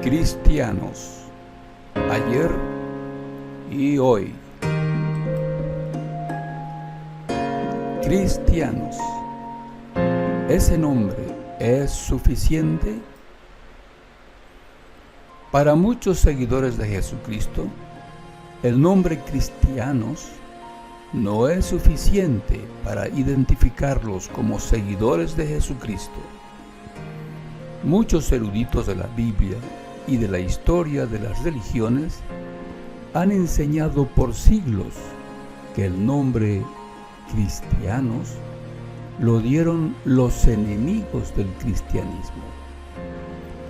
Cristianos, ayer y hoy. Cristianos, ¿ese nombre es suficiente? Para muchos seguidores de Jesucristo, el nombre cristianos no es suficiente para identificarlos como seguidores de Jesucristo. Muchos eruditos de la Biblia y de la historia de las religiones han enseñado por siglos que el nombre cristianos lo dieron los enemigos del cristianismo.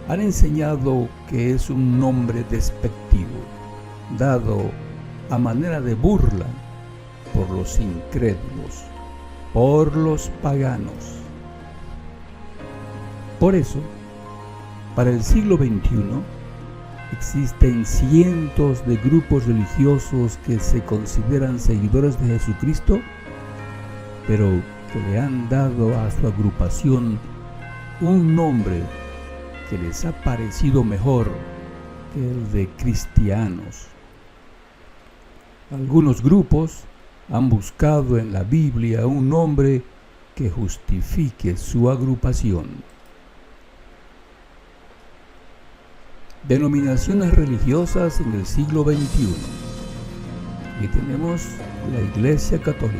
Han enseñado que es un nombre despectivo, dado a manera de burla por los incrédulos, por los paganos. Por eso, para el siglo XXI, existen cientos de grupos religiosos que se consideran seguidores de Jesucristo, pero que le han dado a su agrupación un nombre que les ha parecido mejor que el de cristianos. Algunos grupos han buscado en la Biblia un nombre que justifique su agrupación. Denominaciones religiosas en el siglo XXI. Y tenemos la Iglesia Católica,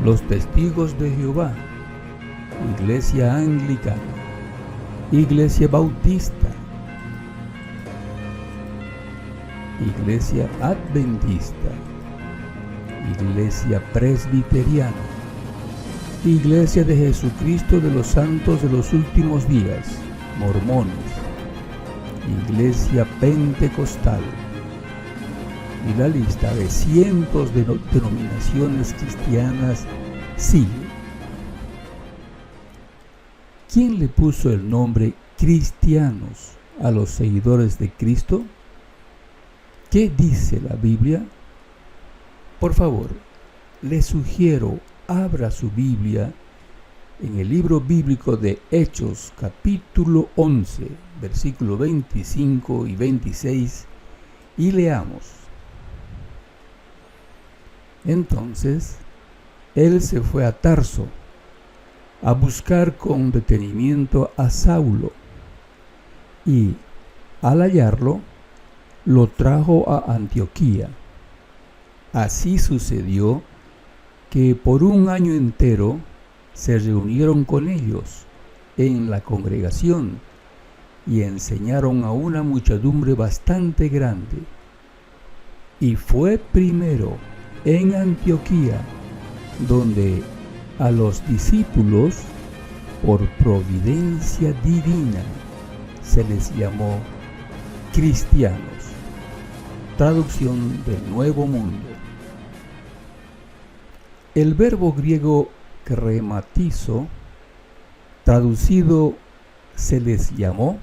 los Testigos de Jehová, Iglesia Anglicana, Iglesia Bautista, Iglesia Adventista, Iglesia Presbiteriana, Iglesia de Jesucristo de los Santos de los Últimos Días, Mormones, Iglesia Pentecostal, y la lista de cientos de denominaciones cristianas sigue. ¿Quién le puso el nombre cristianos a los seguidores de Cristo? ¿Qué dice la Biblia? Por favor, le sugiero abra su Biblia en el libro bíblico de Hechos, capítulo 11, versículo 25 y 26, y leamos. Entonces, él se fue a Tarso a buscar con detenimiento a Saulo, y al hallarlo, lo trajo a Antioquía. Así sucedió que por un año entero se reunieron con ellos en la congregación y enseñaron a una muchedumbre bastante grande. Y fue primero en Antioquía donde a los discípulos, por providencia divina, se les llamó cristianos. Traducción del Nuevo Mundo. El verbo griego krematizo, traducido se les llamó,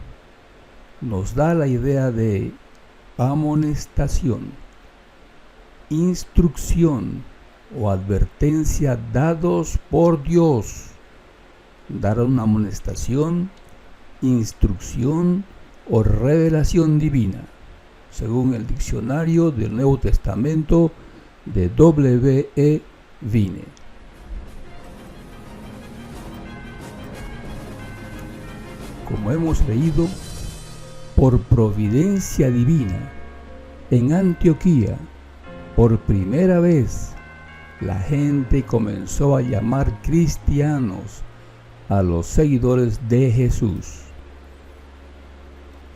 nos da la idea de amonestación, instrucción o advertencia dados por Dios. Dar una amonestación, instrucción o revelación divina, según el diccionario del Nuevo Testamento de W.E. Vine. Como hemos leído, por providencia divina, en Antioquía, por primera vez, la gente comenzó a llamar cristianos a los seguidores de Jesús.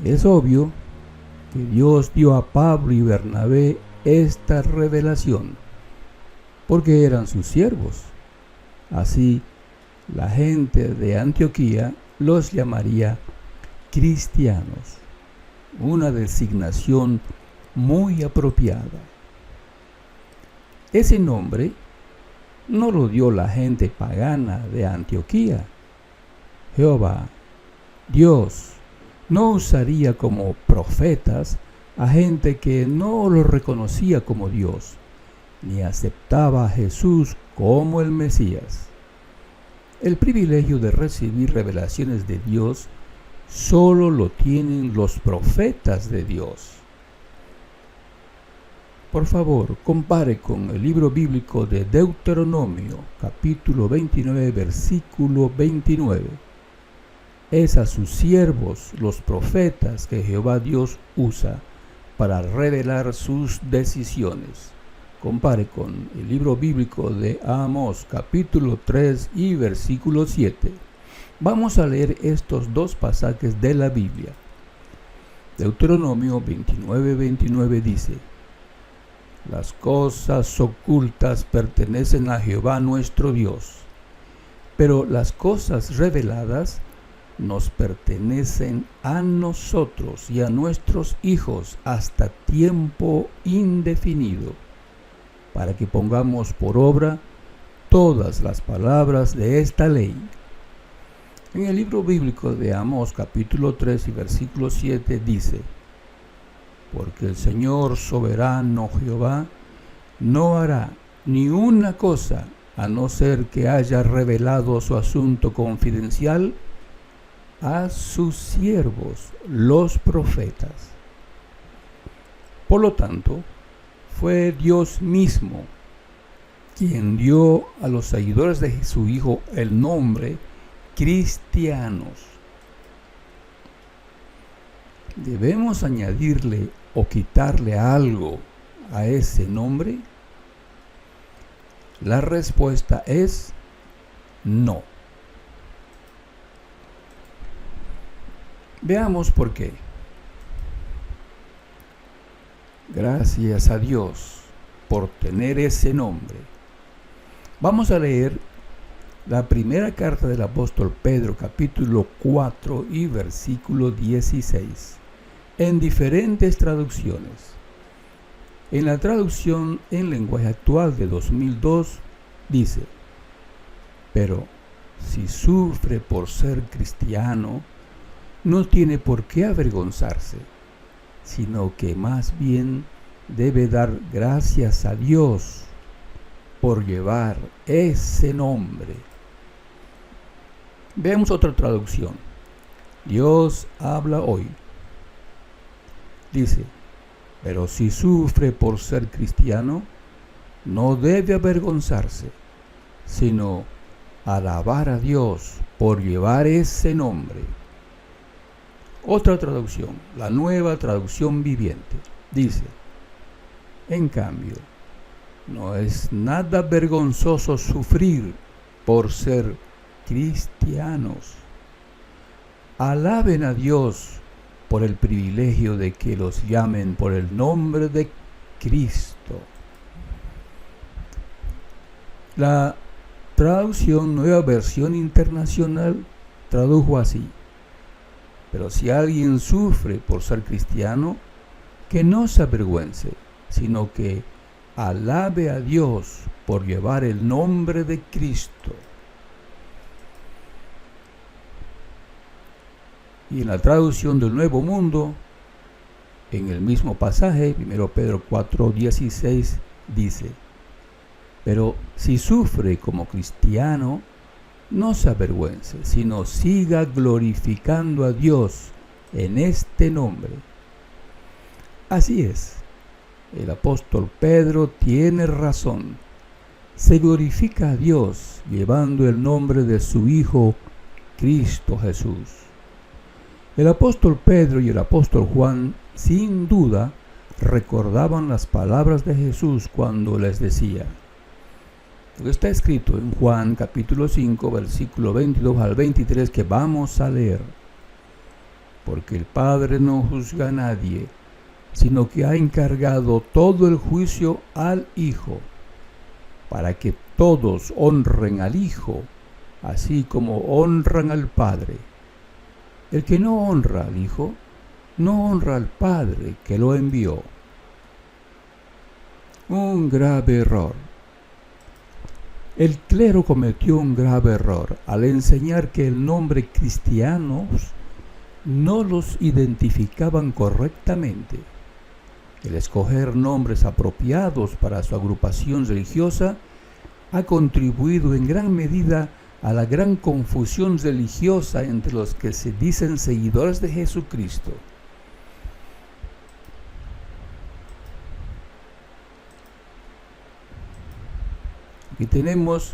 Es obvio que Dios dio a Pablo y Bernabé esta revelación, porque eran sus siervos. Así, la gente de Antioquía los llamaría cristianos, una designación muy apropiada. Ese nombre no lo dio la gente pagana de Antioquía. Jehová, Dios, no usaría como profetas a gente que no lo reconocía como Dios, ni aceptaba a Jesús como el Mesías. El privilegio de recibir revelaciones de Dios solo lo tienen los profetas de Dios. Por favor, compare con el libro bíblico de Deuteronomio, capítulo 29, versículo 29. Es a sus siervos, los profetas, que Jehová Dios usa para revelar sus decisiones. Compare con el libro bíblico de Amós, capítulo 3 y versículo 7. Vamos a leer estos dos pasajes de la Biblia. Deuteronomio 29:29 dice: las cosas ocultas pertenecen a Jehová nuestro Dios, pero las cosas reveladas nos pertenecen a nosotros y a nuestros hijos hasta tiempo indefinido, para que pongamos por obra todas las palabras de esta ley. En el libro bíblico de Amós, capítulo 3 y versículo 7 dice: porque el Señor soberano Jehová no hará ni una cosa a no ser que haya revelado su asunto confidencial a sus siervos, los profetas. Por lo tanto, fue Dios mismo quien dio a los seguidores de su Hijo el nombre cristianos. ¿Debemos añadirle o quitarle algo a ese nombre? La respuesta es no. Veamos por qué. Gracias a Dios por tener ese nombre. Vamos a leer la primera carta del apóstol Pedro, capítulo 4 y versículo 16. En diferentes traducciones. En la traducción en lenguaje actual de 2002 dice: pero si sufre por ser cristiano, no tiene por qué avergonzarse, sino que más bien debe dar gracias a Dios por llevar ese nombre. Veamos otra traducción. Dios habla hoy. Dice: pero si sufre por ser cristiano, no debe avergonzarse, sino alabar a Dios por llevar ese nombre. Otra traducción, la Nueva Traducción Viviente, dice: en cambio, no es nada vergonzoso sufrir por ser cristianos. Alaben a Dios por el privilegio de que los llamen por el nombre de Cristo. La traducción Nueva Versión Internacional tradujo así: pero si alguien sufre por ser cristiano, que no se avergüence, sino que alabe a Dios por llevar el nombre de Cristo. Y en la traducción del Nuevo Mundo, en el mismo pasaje, 1 Pedro 4:16, dice: pero si sufre como cristiano, no se avergüence, sino siga glorificando a Dios en este nombre. Así es, el apóstol Pedro tiene razón. Se glorifica a Dios llevando el nombre de su Hijo, Cristo Jesús. El apóstol Pedro y el apóstol Juan, sin duda, recordaban las palabras de Jesús cuando les decía, lo que está escrito en Juan capítulo 5, versículo 22 al 23, que vamos a leer: porque el Padre no juzga a nadie, sino que ha encargado todo el juicio al Hijo, para que todos honren al Hijo, así como honran al Padre. El que no honra al Hijo, no honra al Padre que lo envió. Un grave error. El clero cometió un grave error al enseñar que el nombre cristianos no los identificaban correctamente. El escoger nombres apropiados para su agrupación religiosa ha contribuido en gran medida a la gran confusión religiosa entre los que se dicen seguidores de Jesucristo. Aquí tenemos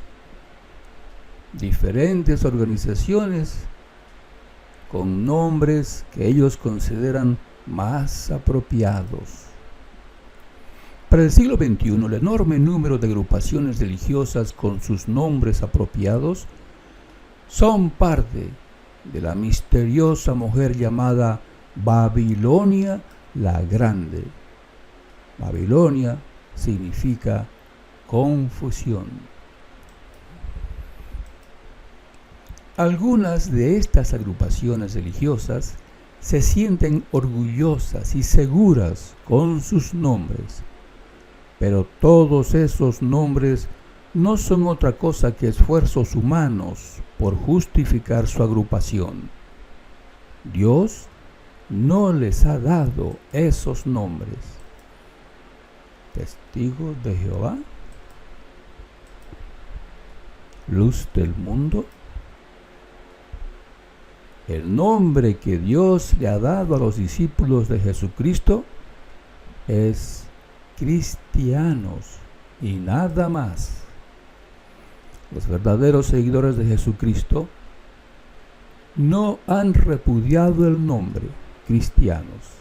diferentes organizaciones con nombres que ellos consideran más apropiados. Para el siglo XXI, el enorme número de agrupaciones religiosas con sus nombres apropiados son parte de la misteriosa mujer llamada Babilonia la Grande. Babilonia significa confusión. Algunas de estas agrupaciones religiosas se sienten orgullosas y seguras con sus nombres, pero todos esos nombres no son otra cosa que esfuerzos humanos por justificar su agrupación. Dios no les ha dado esos nombres. Testigos de Jehová, Luz del mundo. El nombre que Dios le ha dado a los discípulos de Jesucristo es cristianos y nada más. Los verdaderos seguidores de Jesucristo no han repudiado el nombre cristianos.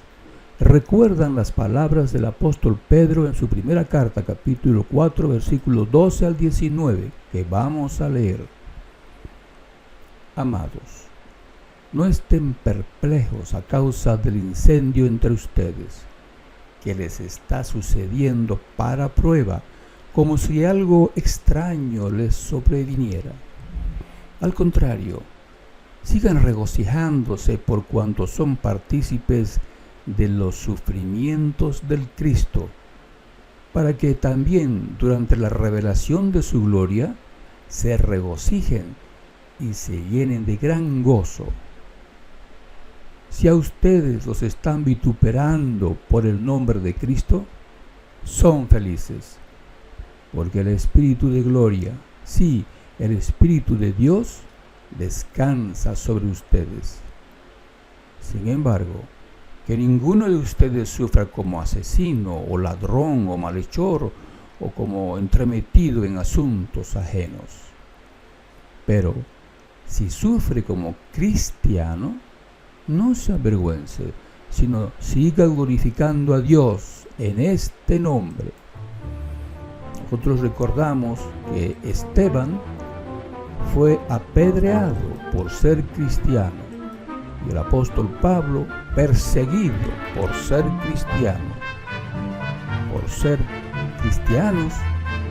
Recuerdan las palabras del apóstol Pedro en su primera carta, capítulo 4, versículos 12 al 19, que vamos a leer. Amados, no estén perplejos a causa del incendio entre ustedes, que les está sucediendo para prueba, como si algo extraño les sobreviniera. Al contrario, sigan regocijándose por cuanto son partícipes de los sufrimientos del Cristo, para que también durante la revelación de su gloria se regocijen y se llenen de gran gozo. Si a ustedes los están vituperando por el nombre de Cristo, son felices, porque el Espíritu de gloria, sí, el Espíritu de Dios, descansa sobre ustedes. Sin embargo, que ninguno de ustedes sufra como asesino o ladrón o malhechor o como entremetido en asuntos ajenos. Pero si sufre como cristiano, no se avergüence, sino siga glorificando a Dios en este nombre. Nosotros recordamos que Esteban fue apedreado por ser cristiano y el apóstol Pablo perseguido por ser cristiano. Por ser cristianos,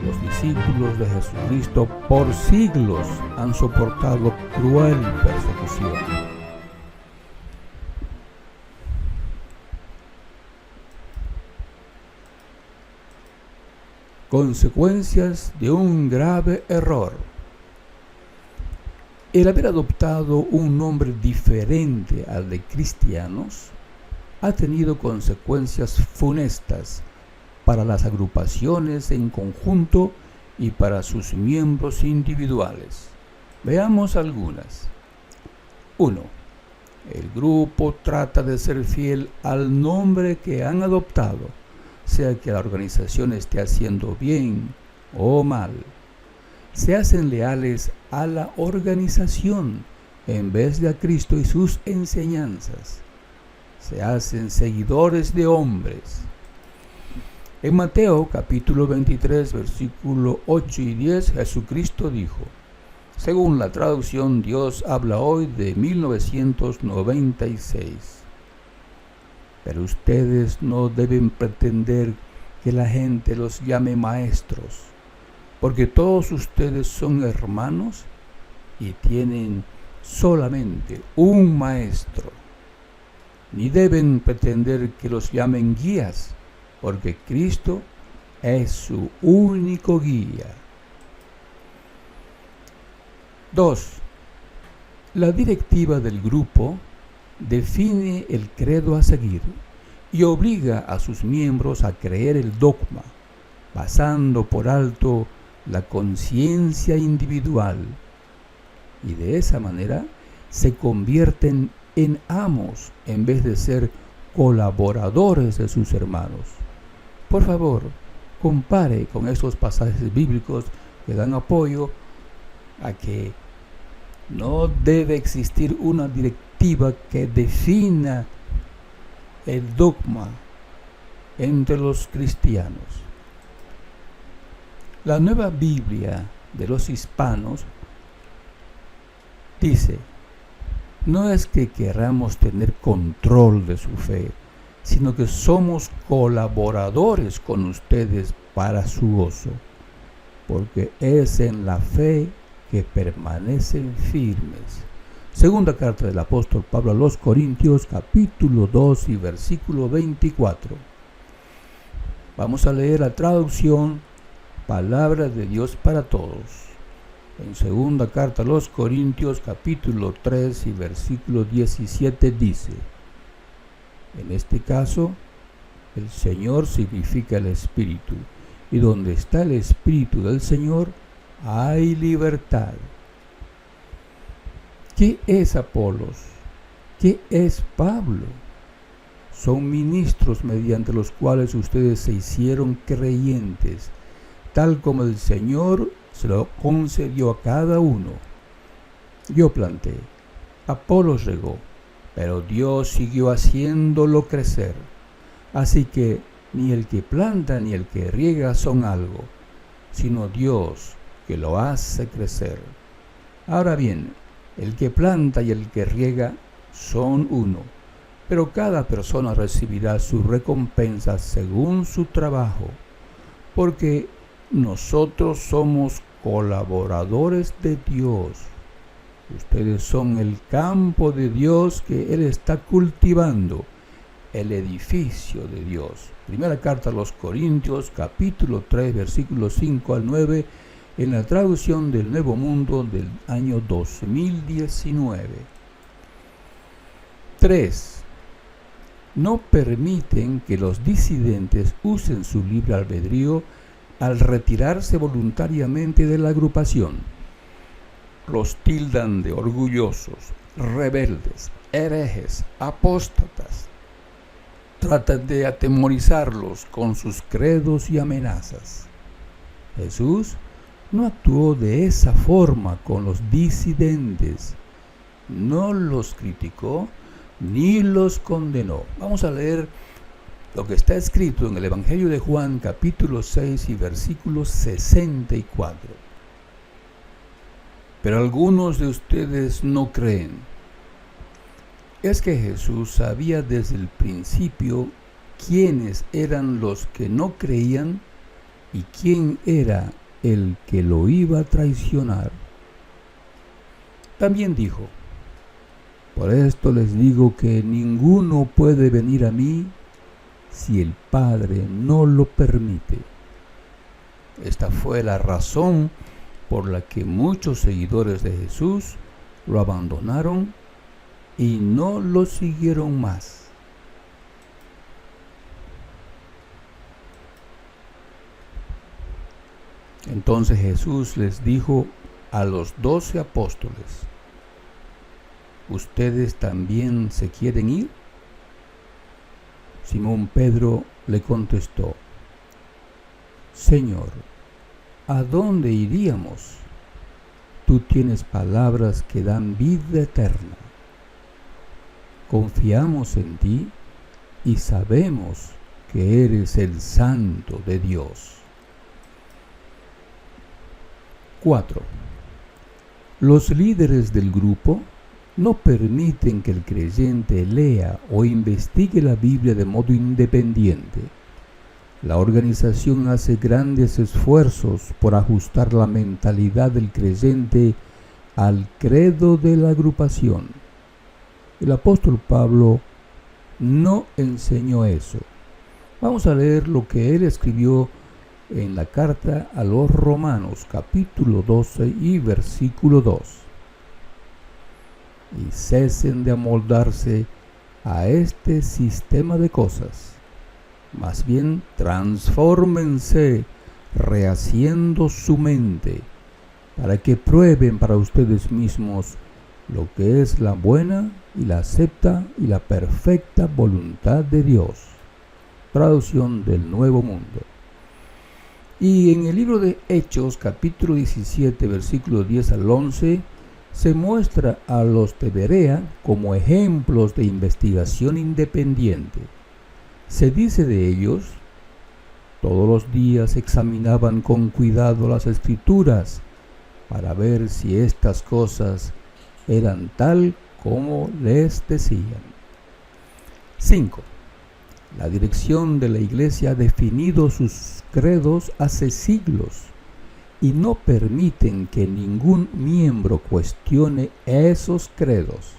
los discípulos de Jesucristo por siglos han soportado cruel persecución. Consecuencias de un grave error. El haber adoptado un nombre diferente al de cristianos ha tenido consecuencias funestas para las agrupaciones en conjunto y para sus miembros individuales. Veamos algunas. 1. El grupo trata de ser fiel al nombre que han adoptado, sea que la organización esté haciendo bien o mal. Se hacen leales a la organización en vez de a Cristo y sus enseñanzas. Se hacen seguidores de hombres. En Mateo capítulo 23, versículo 8 y 10, Jesucristo dijo, según la traducción Dios habla hoy de 1996, pero ustedes no deben pretender que la gente los llame maestros, porque todos ustedes son hermanos y tienen solamente un maestro. Ni deben pretender que los llamen guías, porque Cristo es su único guía. 2. La directiva del grupo define el credo a seguir y obliga a sus miembros a creer el dogma, pasando por alto la conciencia individual, y de esa manera se convierten en amos en vez de ser colaboradores de sus hermanos. Por favor, compare con estos pasajes bíblicos que dan apoyo a que no debe existir una directiva que defina el dogma entre los cristianos. La Nueva Biblia de los Hispanos dice: no es que queramos tener control de su fe, sino que somos colaboradores con ustedes para su gozo, porque es en la fe que permanecen firmes. Segunda carta del apóstol Pablo a los Corintios, capítulo 2 y versículo 24. Vamos a leer la traducción Palabra de Dios para Todos. En segunda carta a los Corintios, capítulo 3 y versículo 17 dice: en este caso, el Señor significa el Espíritu, y donde está el Espíritu del Señor, hay libertad. ¿Qué es Apolos? ¿Qué es Pablo? Son ministros mediante los cuales ustedes se hicieron creyentes, tal como el Señor se lo concedió a cada uno. Yo planté, Apolos regó, pero Dios siguió haciéndolo crecer. Así que ni el que planta ni el que riega son algo, sino Dios que lo hace crecer. Ahora bien, el que planta y el que riega son uno, pero cada persona recibirá su recompensa según su trabajo, porque nosotros somos colaboradores de Dios. Ustedes son el campo de Dios que Él está cultivando, el edificio de Dios. Primera carta a los Corintios, capítulo 3, versículos 5 al 9, en la traducción del Nuevo Mundo del año 2019. 3. No permiten que los disidentes usen su libre albedrío al retirarse voluntariamente de la agrupación. Los tildan de orgullosos, rebeldes, herejes, apóstatas. Tratan de atemorizarlos con sus credos y amenazas. Jesús no actuó de esa forma con los disidentes. No los criticó ni los condenó. Vamos a leer lo que está escrito en el Evangelio de Juan, capítulo 6 y versículo 64. Pero algunos de ustedes no creen. Es que Jesús sabía desde el principio quiénes eran los que no creían y quién era el que lo iba a traicionar. También dijo: por esto les digo que ninguno puede venir a mí si el Padre no lo permite. Esta fue la razón por la que muchos seguidores de Jesús lo abandonaron y no lo siguieron más. Entonces Jesús les dijo a los 12 apóstoles: ¿ustedes también se quieren ir? Simón Pedro le contestó: Señor, ¿a dónde iríamos? Tú tienes palabras que dan vida eterna. Confiamos en ti y sabemos que eres el Santo de Dios. 4. Los líderes del grupo no permiten que el creyente lea o investigue la Biblia de modo independiente. La organización hace grandes esfuerzos por ajustar la mentalidad del creyente al credo de la agrupación. El apóstol Pablo no enseñó eso. Vamos a leer lo que él escribió en la carta a los Romanos, capítulo 12 y versículo 2. Y cesen de amoldarse a este sistema de cosas. Más bien, transfórmense, rehaciendo su mente, para que prueben para ustedes mismos lo que es la buena y la acepta y la perfecta voluntad de Dios. Traducción del Nuevo Mundo. Y en el libro de Hechos, capítulo 17, versículos 10 al 11, se muestra a los de Berea como ejemplos de investigación independiente. Se dice de ellos: todos los días examinaban con cuidado las Escrituras para ver si estas cosas eran tal como les decían. 5. La dirección de la Iglesia ha definido sus credos hace siglos y no permiten que ningún miembro cuestione esos credos,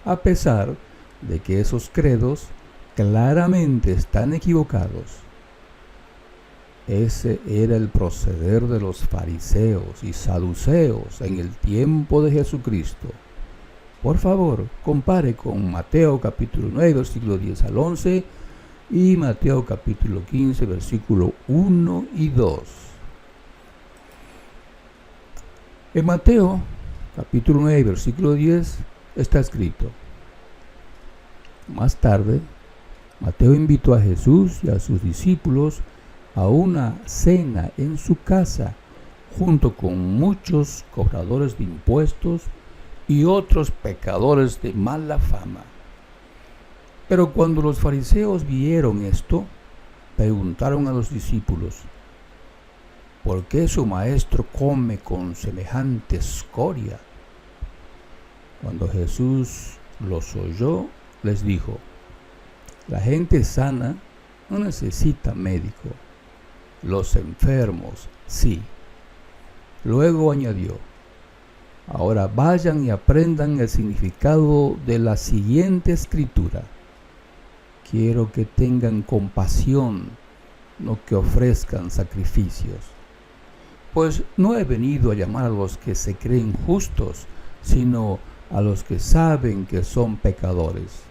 a pesar de que esos credos claramente están equivocados. Ese era el proceder de los fariseos y saduceos en el tiempo de Jesucristo. Por favor, compare con Mateo capítulo 9, versículo 10 al 11 y Mateo capítulo 15, versículo 1 y 2. En Mateo capítulo 9, versículo 10 está escrito: más tarde, Mateo invitó a Jesús y a sus discípulos a una cena en su casa, junto con muchos cobradores de impuestos y otros pecadores de mala fama. Pero cuando los fariseos vieron esto, preguntaron a los discípulos: ¿por qué su maestro come con semejante escoria? Cuando Jesús los oyó, les dijo: la gente sana no necesita médico, los enfermos sí. Luego añadió: ahora vayan y aprendan el significado de la siguiente escritura. Quiero que tengan compasión, no que ofrezcan sacrificios. Pues no he venido a llamar a los que se creen justos, sino a los que saben que son pecadores.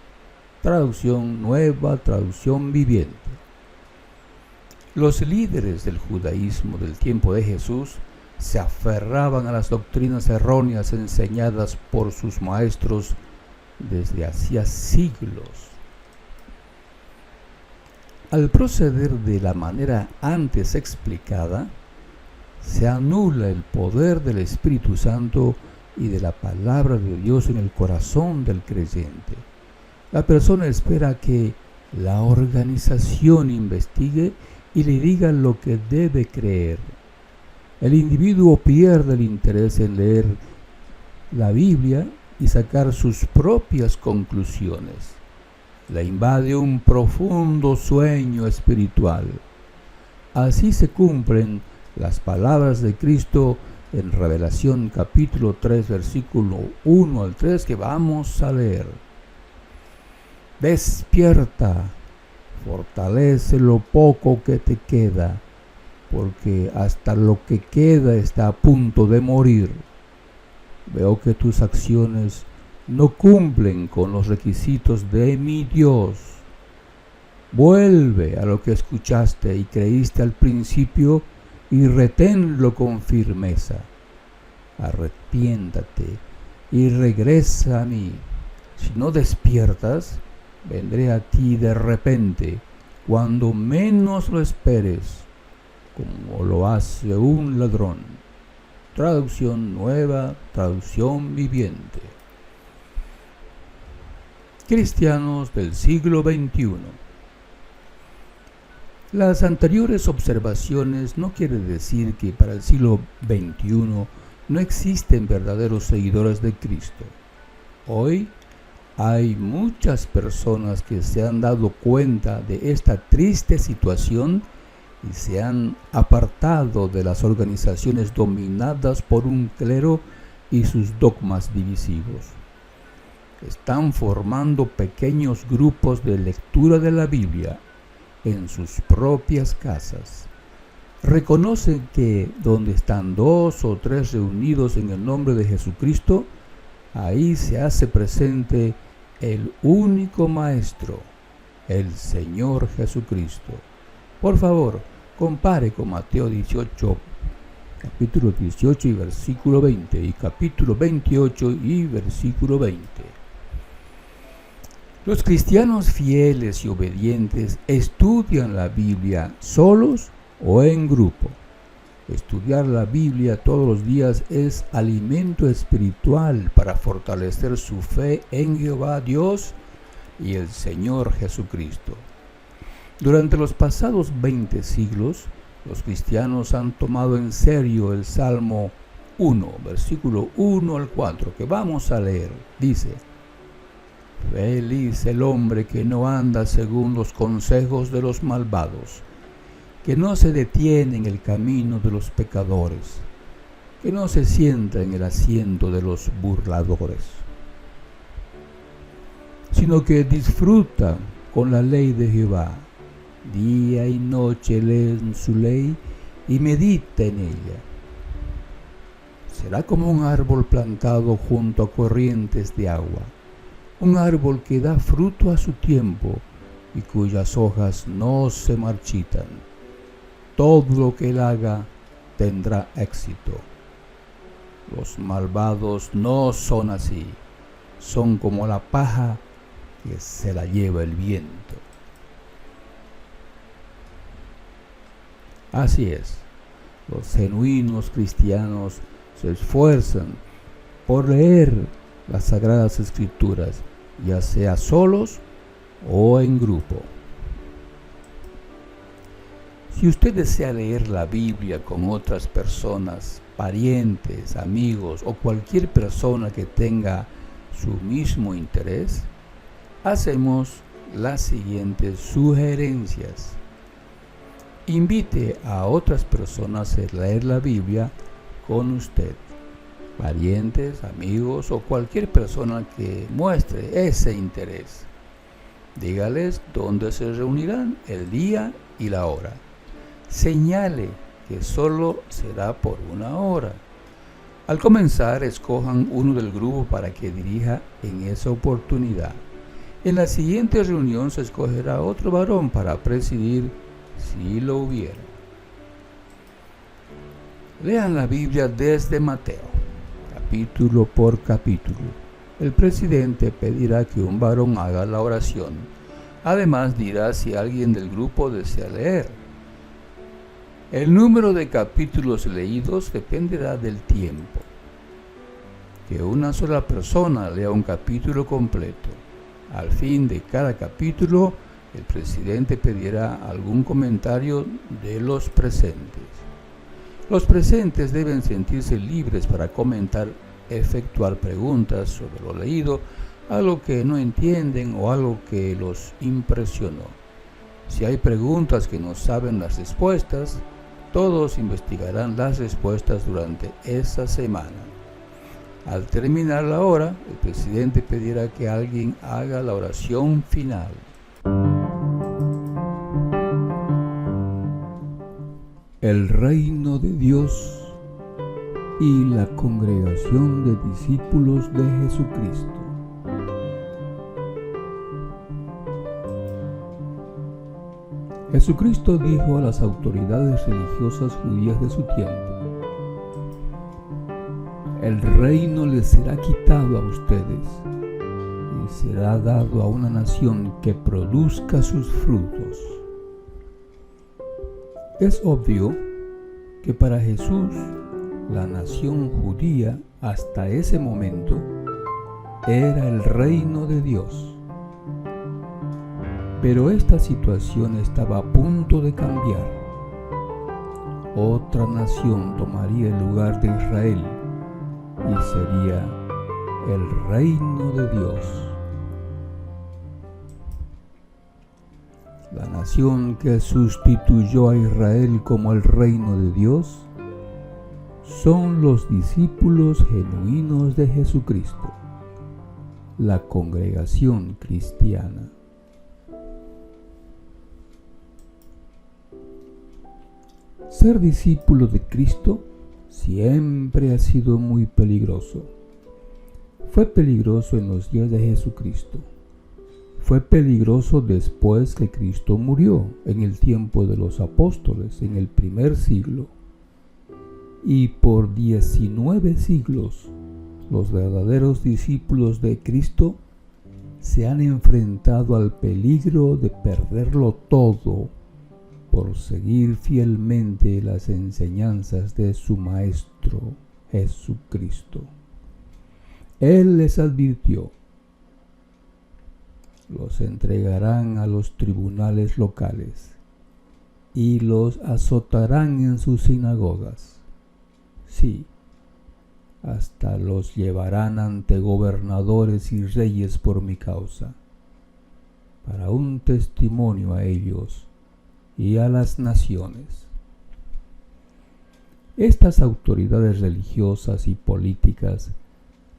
Traducción Nueva, traducción viviente. Los líderes del judaísmo del tiempo de Jesús se aferraban a las doctrinas erróneas enseñadas por sus maestros desde hacía siglos. Al proceder de la manera antes explicada, se anula el poder del Espíritu Santo y de la palabra de Dios en el corazón del creyente. La persona espera que la organización investigue y le diga lo que debe creer. El individuo pierde el interés en leer la Biblia y sacar sus propias conclusiones. Le invade un profundo sueño espiritual. Así se cumplen las palabras de Cristo en Revelación capítulo 3, versículo 1 al 3, que vamos a leer. Despierta, fortalece lo poco que te queda, porque hasta lo que queda está a punto de morir. Veo que tus acciones no cumplen con los requisitos de mi Dios. Vuelve a lo que escuchaste y creíste al principio y reténlo con firmeza. Arrepiéntate y regresa a mí. Si no despiertas, vendré a ti de repente, cuando menos lo esperes, como lo hace un ladrón. Traducción Nueva, traducción viviente. Cristianos del siglo XXI. Las anteriores observaciones no quieren decir que para el siglo XXI no existen verdaderos seguidores de Cristo. Hoy hay muchas personas que se han dado cuenta de esta triste situación y se han apartado de las organizaciones dominadas por un clero y sus dogmas divisivos. Están formando pequeños grupos de lectura de la Biblia en sus propias casas. Reconocen que donde están 2 o 3 reunidos en el nombre de Jesucristo, ahí se hace presente el único Maestro, el Señor Jesucristo. Por favor, compare con Mateo 18, capítulo 18 y versículo 20, y capítulo 28 y versículo 20. Los cristianos fieles y obedientes estudian la Biblia solos o en grupo. Estudiar la Biblia todos los días es alimento espiritual para fortalecer su fe en Jehová Dios y el Señor Jesucristo. Durante los pasados 20 siglos, los cristianos han tomado en serio el Salmo 1, versículo 1 al 4, que vamos a leer. Dice: Feliz el hombre que no anda según los consejos de los malvados, que no se detiene en el camino de los pecadores, que no se sienta en el asiento de los burladores, sino que disfruta con la ley de Jehová. Día y noche leen su ley y medita en ella. Será como un árbol plantado junto a corrientes de agua, un árbol que da fruto a su tiempo y cuyas hojas no se marchitan. Todo lo que él haga tendrá éxito. Los malvados no son así, son como la paja que se la lleva el viento. Así es, los genuinos cristianos se esfuerzan por leer las Sagradas Escrituras, ya sea solos o en grupo. Si usted desea leer la Biblia con otras personas, parientes, amigos o cualquier persona que tenga su mismo interés, hacemos las siguientes sugerencias. Invite a otras personas a leer la Biblia con usted, parientes, amigos o cualquier persona que muestre ese interés. Dígales dónde se reunirán, el día y la hora. Señale que solo será por 1 hora. Al comenzar, escojan uno del grupo para que dirija en esa oportunidad. En la siguiente reunión se escogerá otro varón para presidir si lo hubiera. Lean la Biblia desde Mateo, capítulo por capítulo. El presidente pedirá que un varón haga la oración. Además dirá si alguien del grupo desea leer. El número de capítulos leídos dependerá del tiempo. Que una sola persona lea un capítulo completo. Al fin de cada capítulo, el presidente pedirá algún comentario de los presentes. Los presentes deben sentirse libres para comentar, efectuar preguntas sobre lo leído, algo que no entienden o algo que los impresionó. Si hay preguntas que no saben las respuestas, todos investigarán las respuestas durante esa semana. Al terminar la hora, el presidente pedirá que alguien haga la oración final. El reino de Dios y la congregación de discípulos de Jesucristo. Jesucristo dijo a las autoridades religiosas judías de su tiempo: el reino les será quitado a ustedes y será dado a una nación que produzca sus frutos. Es obvio que para Jesús, la nación judía hasta ese momento era el reino de Dios. Pero esta situación estaba a punto de cambiar. Otra nación tomaría el lugar de Israel y sería el reino de Dios. La nación que sustituyó a Israel como el reino de Dios son los discípulos genuinos de Jesucristo, la congregación cristiana. Ser discípulo de Cristo siempre ha sido muy peligroso. Fue peligroso en los días de Jesucristo. Fue peligroso después que Cristo murió, en el tiempo de los apóstoles, en el primer siglo. y por 19 siglos los verdaderos discípulos de Cristo se han enfrentado al peligro de perderlo todo por seguir fielmente las enseñanzas de su Maestro Jesucristo. Él les advirtió: los entregarán a los tribunales locales y los azotarán en sus sinagogas. Sí, hasta los llevarán ante gobernadores y reyes por mi causa, para un testimonio a ellos y a las naciones. Estas autoridades religiosas y políticas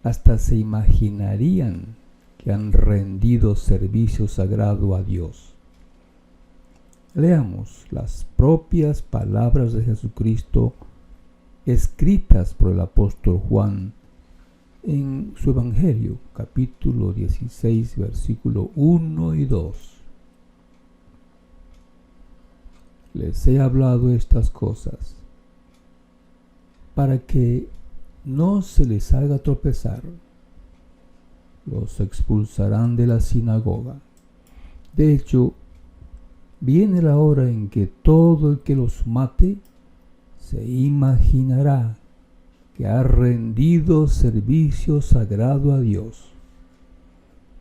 hasta se imaginarían que han rendido servicio sagrado a Dios. Leamos las propias palabras de Jesucristo escritas por el apóstol Juan en su Evangelio, capítulo 16, versículo 1 y 2. Les he hablado estas cosas para que no se les haga tropezar. Los expulsarán de la sinagoga. De hecho, viene la hora en que todo el que los mate se imaginará que ha rendido servicio sagrado a Dios.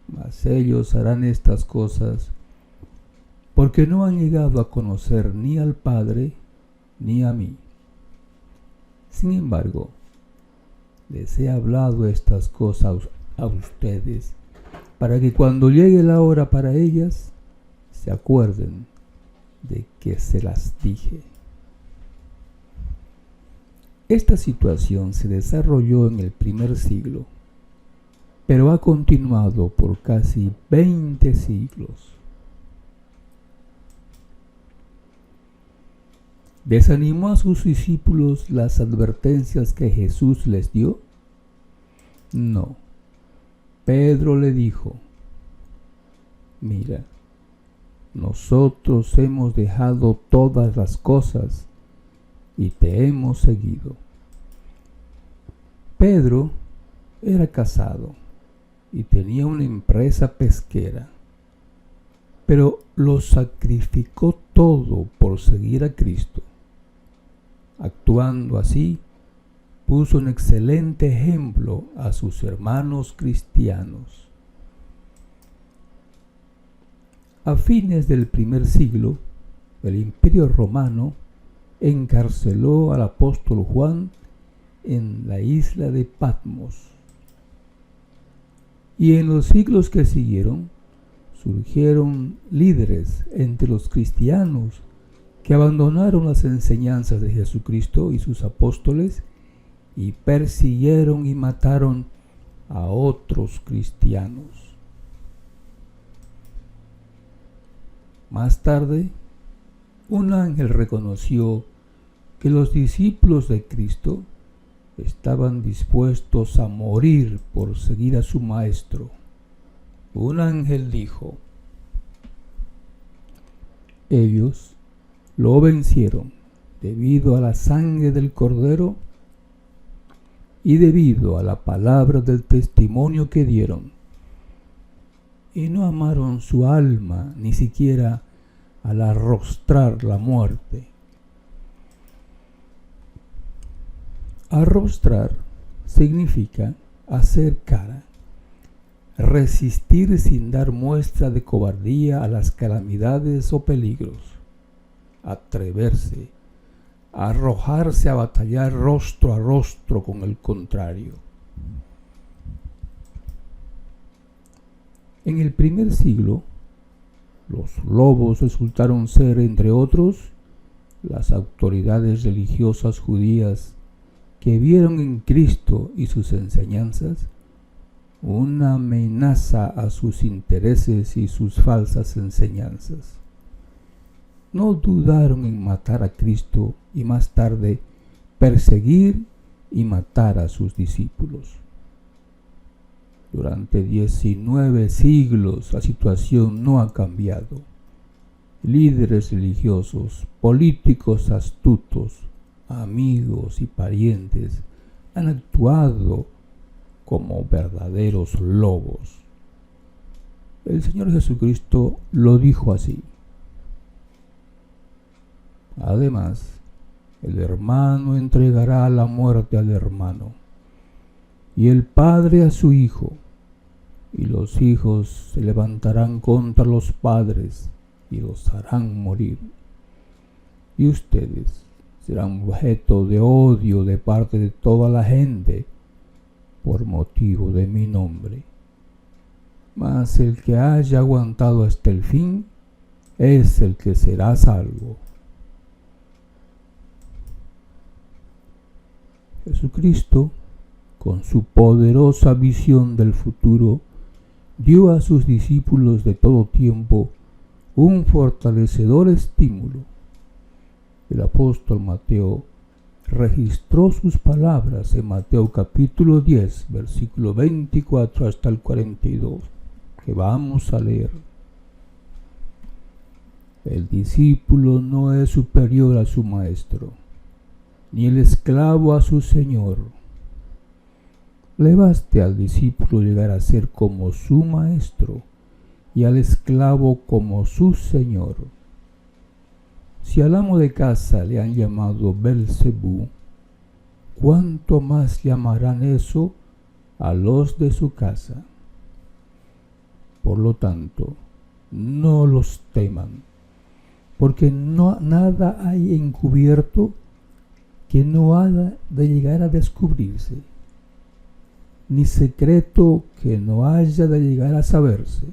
Mas ellos harán estas cosas porque no han llegado a conocer ni al Padre ni a mí. Sin embargo, les he hablado estas cosas a ustedes para que cuando llegue la hora para ellas se acuerden de que se las dije. Esta situación se desarrolló en el primer siglo, pero ha continuado por casi 20 siglos. ¿Desanimó a sus discípulos las advertencias que Jesús les dio? No. Pedro le dijo: mira, nosotros hemos dejado todas las cosas y te hemos seguido. Pedro era casado y tenía una empresa pesquera, pero lo sacrificó todo por seguir a Cristo. Actuando así, puso un excelente ejemplo a sus hermanos cristianos. A fines del primer siglo, el Imperio Romano encarceló al apóstol Juan en la isla de Patmos. Y en los siglos que siguieron, surgieron líderes entre los cristianos que abandonaron las enseñanzas de Jesucristo y sus apóstoles y persiguieron y mataron a otros cristianos. Más tarde, un ángel reconoció que los discípulos de Cristo estaban dispuestos a morir por seguir a su Maestro. Un ángel dijo: ellos lo vencieron debido a la sangre del Cordero y debido a la palabra del testimonio que dieron, y no amaron su alma ni siquiera al arrostrar la muerte. Arrostrar significa hacer cara, resistir sin dar muestra de cobardía a las calamidades o peligros, atreverse, arrojarse a batallar rostro a rostro con el contrario. En el primer siglo, los lobos resultaron ser, entre otros, las autoridades religiosas judías que vieron en Cristo y sus enseñanzas una amenaza a sus intereses y sus falsas enseñanzas. No dudaron en matar a Cristo y más tarde perseguir y matar a sus discípulos. Durante 19 siglos la situación no ha cambiado. Líderes religiosos, políticos astutos, amigos y parientes han actuado como verdaderos lobos. El Señor Jesucristo lo dijo así. Además, el hermano entregará a la muerte al hermano, y el padre a su hijo, y los hijos se levantarán contra los padres y los harán morir. Y ustedes serán objeto de odio de parte de toda la gente por motivo de mi nombre. Mas el que haya aguantado hasta el fin es el que será salvo. Jesucristo, con su poderosa visión del futuro, dio a sus discípulos de todo tiempo un fortalecedor estímulo. El apóstol Mateo registró sus palabras en Mateo capítulo 10, versículo 24 hasta el 42, que vamos a leer. El discípulo no es superior a su maestro, ni el esclavo a su señor. Le baste al discípulo llegar a ser como su maestro y al esclavo como su señor. Si al amo de casa le han llamado Belcebú, ¿cuánto más llamarán eso a los de su casa? Por lo tanto, no los teman, porque nada hay encubierto que no ha de llegar a descubrirse, ni secreto que no haya de llegar a saberse.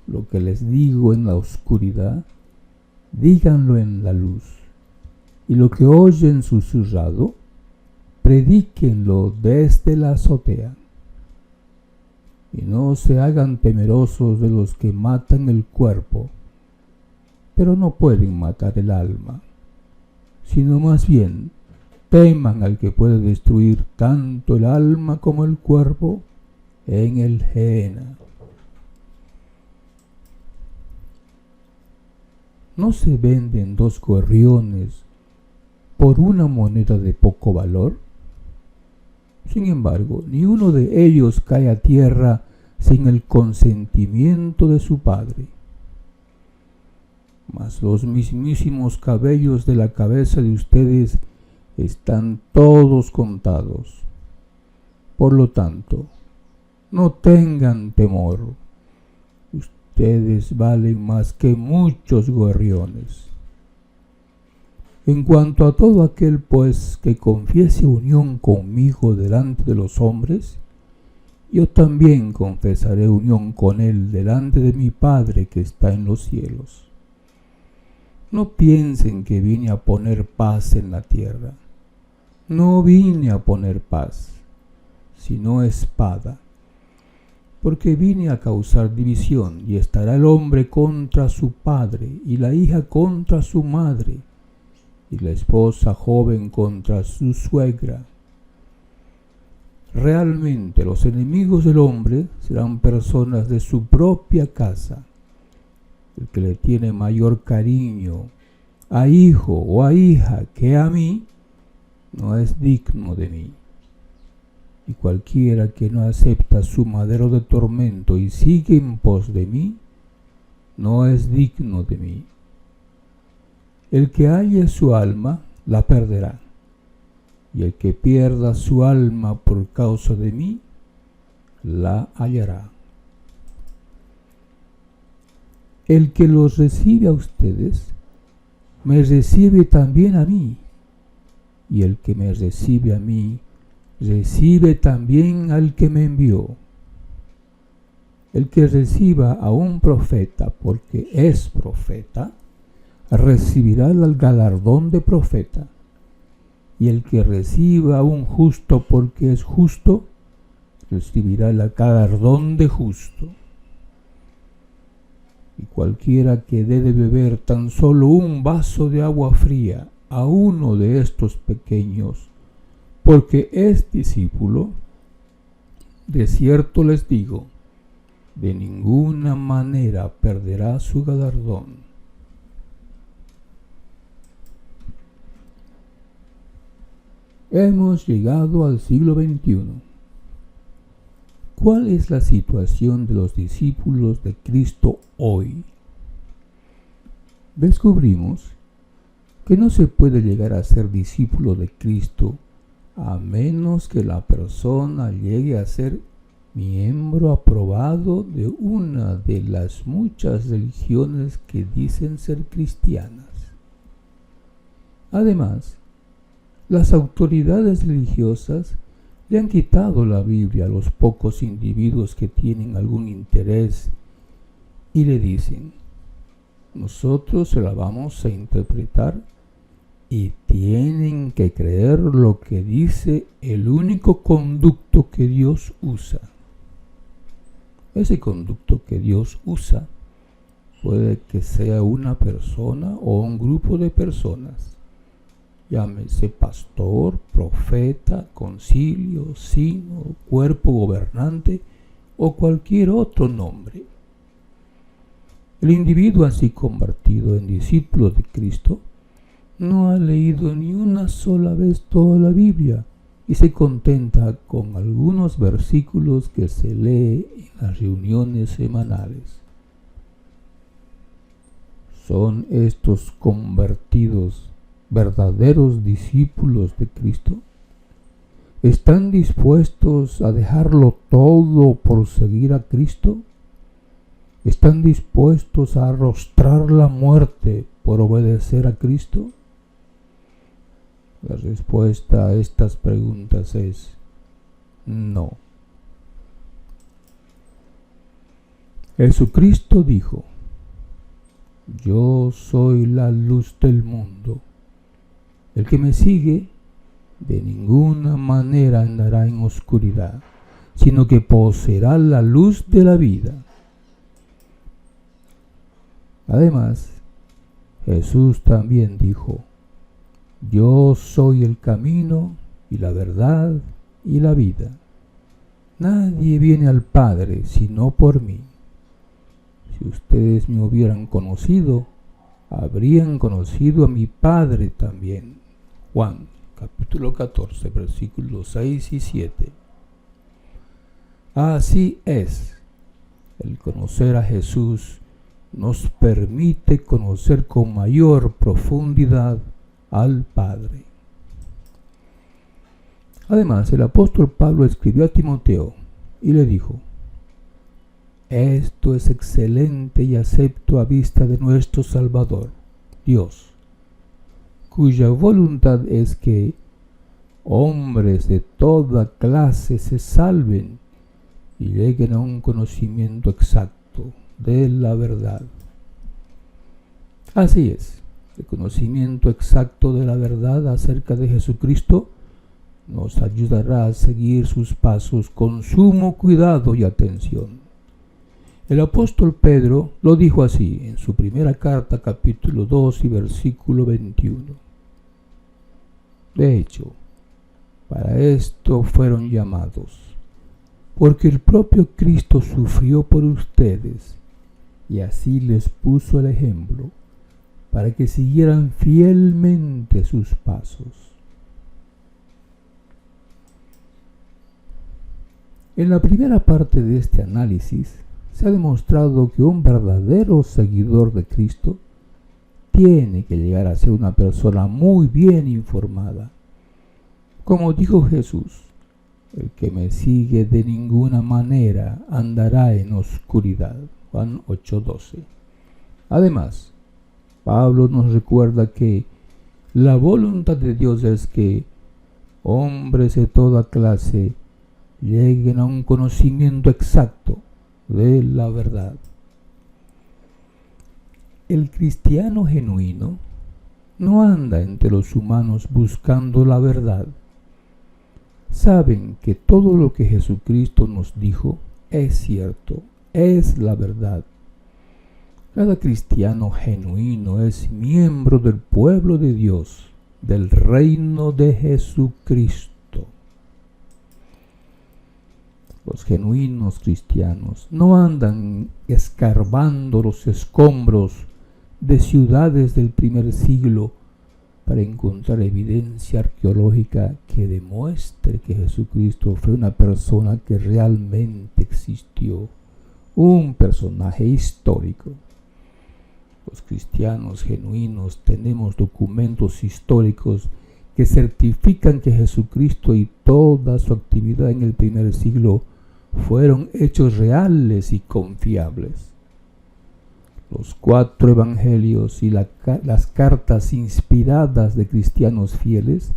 Lo que les digo en la oscuridad, díganlo en la luz, y lo que oyen susurrado, predíquenlo desde la azotea. Y no se hagan temerosos de los que matan el cuerpo, pero no pueden matar el alma, sino más bien teman al que puede destruir tanto el alma como el cuerpo en el Gehenna. ¿No se venden 2 gorriones por una moneda de poco valor? Sin embargo, ni uno de ellos cae a tierra sin el consentimiento de su padre. Mas los mismísimos cabellos de la cabeza de ustedes están todos contados. Por lo tanto, no tengan temor. Ustedes valen más que muchos gorriones. En cuanto a todo aquel, pues, que confiese unión conmigo delante de los hombres, yo también confesaré unión con él delante de mi Padre que está en los cielos. No piensen que vine a poner paz en la tierra. No vine a poner paz, sino espada. Porque vine a causar división, y estará el hombre contra su padre, y la hija contra su madre, y la esposa joven contra su suegra. Realmente los enemigos del hombre serán personas de su propia casa. El que le tiene mayor cariño a hijo o a hija que a mí, no es digno de mí. Y cualquiera que no acepta su madero de tormento y sigue en pos de mí, no es digno de mí. El que halle su alma, la perderá. Y el que pierda su alma por causa de mí, la hallará. El que los recibe a ustedes, me recibe también a mí. Y el que me recibe a mí, recibe también al que me envió. El que reciba a un profeta porque es profeta, recibirá el galardón de profeta. Y el que reciba a un justo porque es justo, recibirá el galardón de justo. Y cualquiera que dé de beber tan solo un vaso de agua fría a uno de estos pequeños, porque es discípulo, de cierto les digo, de ninguna manera perderá su galardón. Hemos llegado al siglo XXI. ¿Cuál es la situación de los discípulos de Cristo hoy? Descubrimos que no se puede llegar a ser discípulo de Cristo a menos que la persona llegue a ser miembro aprobado de una de las muchas religiones que dicen ser cristianas. Además, las autoridades religiosas le han quitado la Biblia a los pocos individuos que tienen algún interés y le dicen: nosotros se la vamos a interpretar y tienen que creer lo que dice el único conducto que Dios usa. Ese conducto que Dios usa puede que sea una persona o un grupo de personas. Llámese pastor, profeta, concilio, sínodo, cuerpo gobernante o cualquier otro nombre. El individuo así convertido en discípulo de Cristo no ha leído ni una sola vez toda la Biblia y se contenta con algunos versículos que se lee en las reuniones semanales. ¿Son estos convertidos verdaderos discípulos de Cristo? ¿Están dispuestos a dejarlo todo por seguir a Cristo? ¿Están dispuestos a arrostrar la muerte por obedecer a Cristo? La respuesta a estas preguntas es no. Jesucristo dijo: yo soy la luz del mundo. El que me sigue de ninguna manera andará en oscuridad, sino que poseerá la luz de la vida. Además, Jesús también dijo: yo soy el camino y la verdad y la vida. Nadie viene al Padre sino por mí. Si ustedes me hubieran conocido, habrían conocido a mi Padre también. Juan, capítulo 14, versículos 6 y 7. Así es, el conocer a Jesús nos permite conocer con mayor profundidad al Padre. Además, el apóstol Pablo escribió a Timoteo y le dijo: esto es excelente y acepto a vista de nuestro Salvador, Dios, cuya voluntad es que hombres de toda clase se salven y lleguen a un conocimiento exacto de la verdad. Así es, el conocimiento exacto de la verdad acerca de Jesucristo nos ayudará a seguir sus pasos con sumo cuidado y atención. El apóstol Pedro lo dijo así en su primera carta, capítulo 2 y versículo 21. De hecho, para esto fueron llamados, porque el propio Cristo sufrió por ustedes y así les puso el ejemplo, para que siguieran fielmente sus pasos. En la primera parte de este análisis se ha demostrado que un verdadero seguidor de Cristo tiene que llegar a ser una persona muy bien informada. Como dijo Jesús: el que me sigue de ninguna manera andará en oscuridad. Juan 8:12. Además, Pablo nos recuerda que la voluntad de Dios es que hombres de toda clase lleguen a un conocimiento exacto de la verdad. El cristiano genuino no anda entre los humanos buscando la verdad. Saben que todo lo que Jesucristo nos dijo es cierto, es la verdad. Cada cristiano genuino es miembro del pueblo de Dios, del reino de Jesucristo. Los genuinos cristianos no andan escarbando los escombros de ciudades del primer siglo para encontrar evidencia arqueológica que demuestre que Jesucristo fue una persona que realmente existió, un personaje histórico. Los cristianos genuinos tenemos documentos históricos que certifican que Jesucristo y toda su actividad en el primer siglo fueron hechos reales y confiables. Los 4 evangelios y las cartas inspiradas de cristianos fieles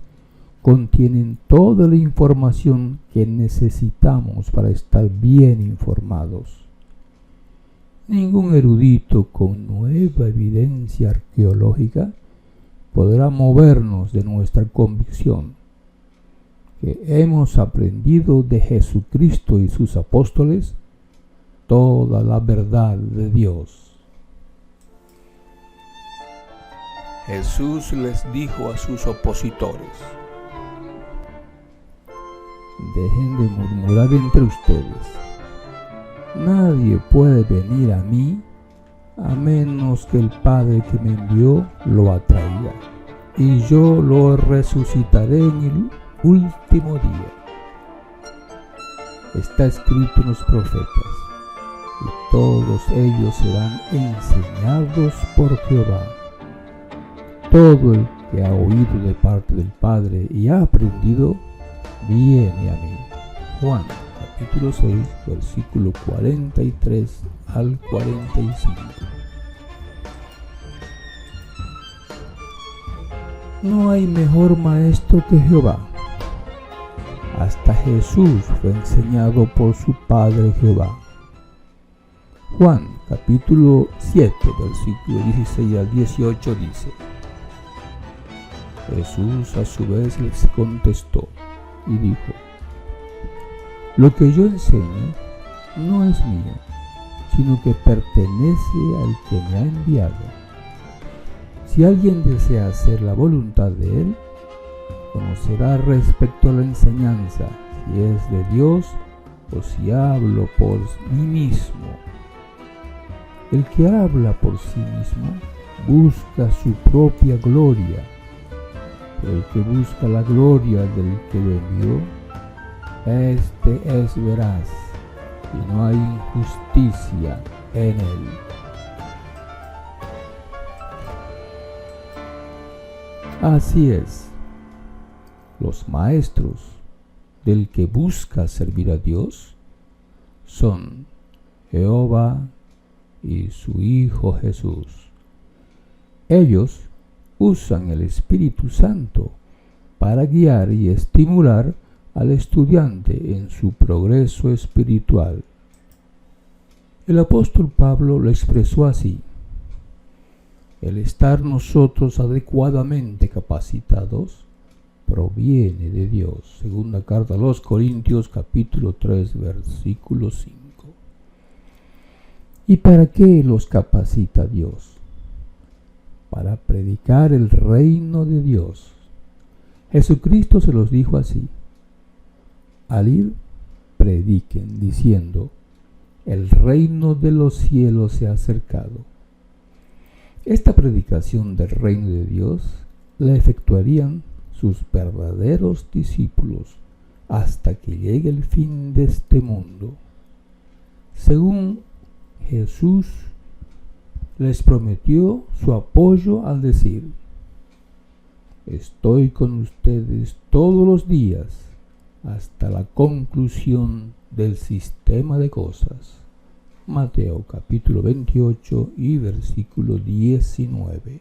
contienen toda la información que necesitamos para estar bien informados. Ningún erudito con nueva evidencia arqueológica podrá movernos de nuestra convicción que hemos aprendido de Jesucristo y sus apóstoles toda la verdad de Dios. Jesús les dijo a sus opositores: dejen de murmurar entre ustedes. Nadie puede venir a mí a menos que el Padre que me envió lo atraiga, y yo lo resucitaré en el último día. Está escrito en los profetas, y todos ellos serán enseñados por Jehová. Todo el que ha oído de parte del Padre y ha aprendido, viene a mí. Juan, capítulo 6, versículo 43 al 45. No hay mejor maestro que Jehová. Hasta Jesús fue enseñado por su Padre Jehová. Juan, capítulo 7, versículo 16 al 18 dice: Jesús a su vez les contestó y dijo: lo que yo enseño no es mío, sino que pertenece al que me ha enviado. Si alguien desea hacer la voluntad de él, conocerá respecto a la enseñanza si es de Dios o si hablo por mí mismo. El que habla por sí mismo busca su propia gloria, pero el que busca la gloria del que lo envió, este es veraz, y no hay injusticia en él. Así es, los maestros del que busca servir a Dios son Jehová y su Hijo Jesús. Ellos usan el Espíritu Santo para guiar y estimular al estudiante en su progreso espiritual. El apóstol Pablo lo expresó así: el estar nosotros adecuadamente capacitados proviene de Dios. Segunda carta a los Corintios, capítulo 3, versículo 5. ¿Y para qué los capacita Dios? Para predicar el reino de Dios. Jesucristo se los dijo así: al ir, prediquen, diciendo, el reino de los cielos se ha acercado. Esta predicación del reino de Dios la efectuarían sus verdaderos discípulos hasta que llegue el fin de este mundo. Según Jesús les prometió su apoyo al decir: estoy con ustedes todos los días hasta la conclusión del sistema de cosas. Mateo capítulo 28 y versículo 19.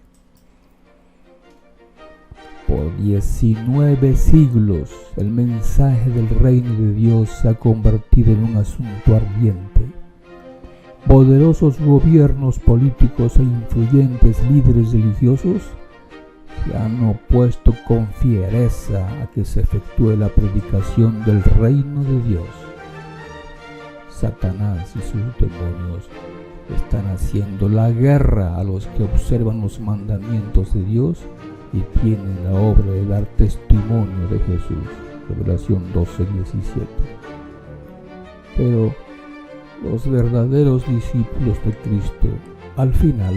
Por 19 siglos el mensaje del reino de Dios se ha convertido en un asunto ardiente. Poderosos gobiernos políticos e influyentes líderes religiosos se han opuesto con fiereza a que se efectúe la predicación del reino de Dios. Satanás y sus demonios están haciendo la guerra a los que observan los mandamientos de Dios y tienen la obra de dar testimonio de Jesús. Revelación 12:17. Pero los verdaderos discípulos de Cristo al final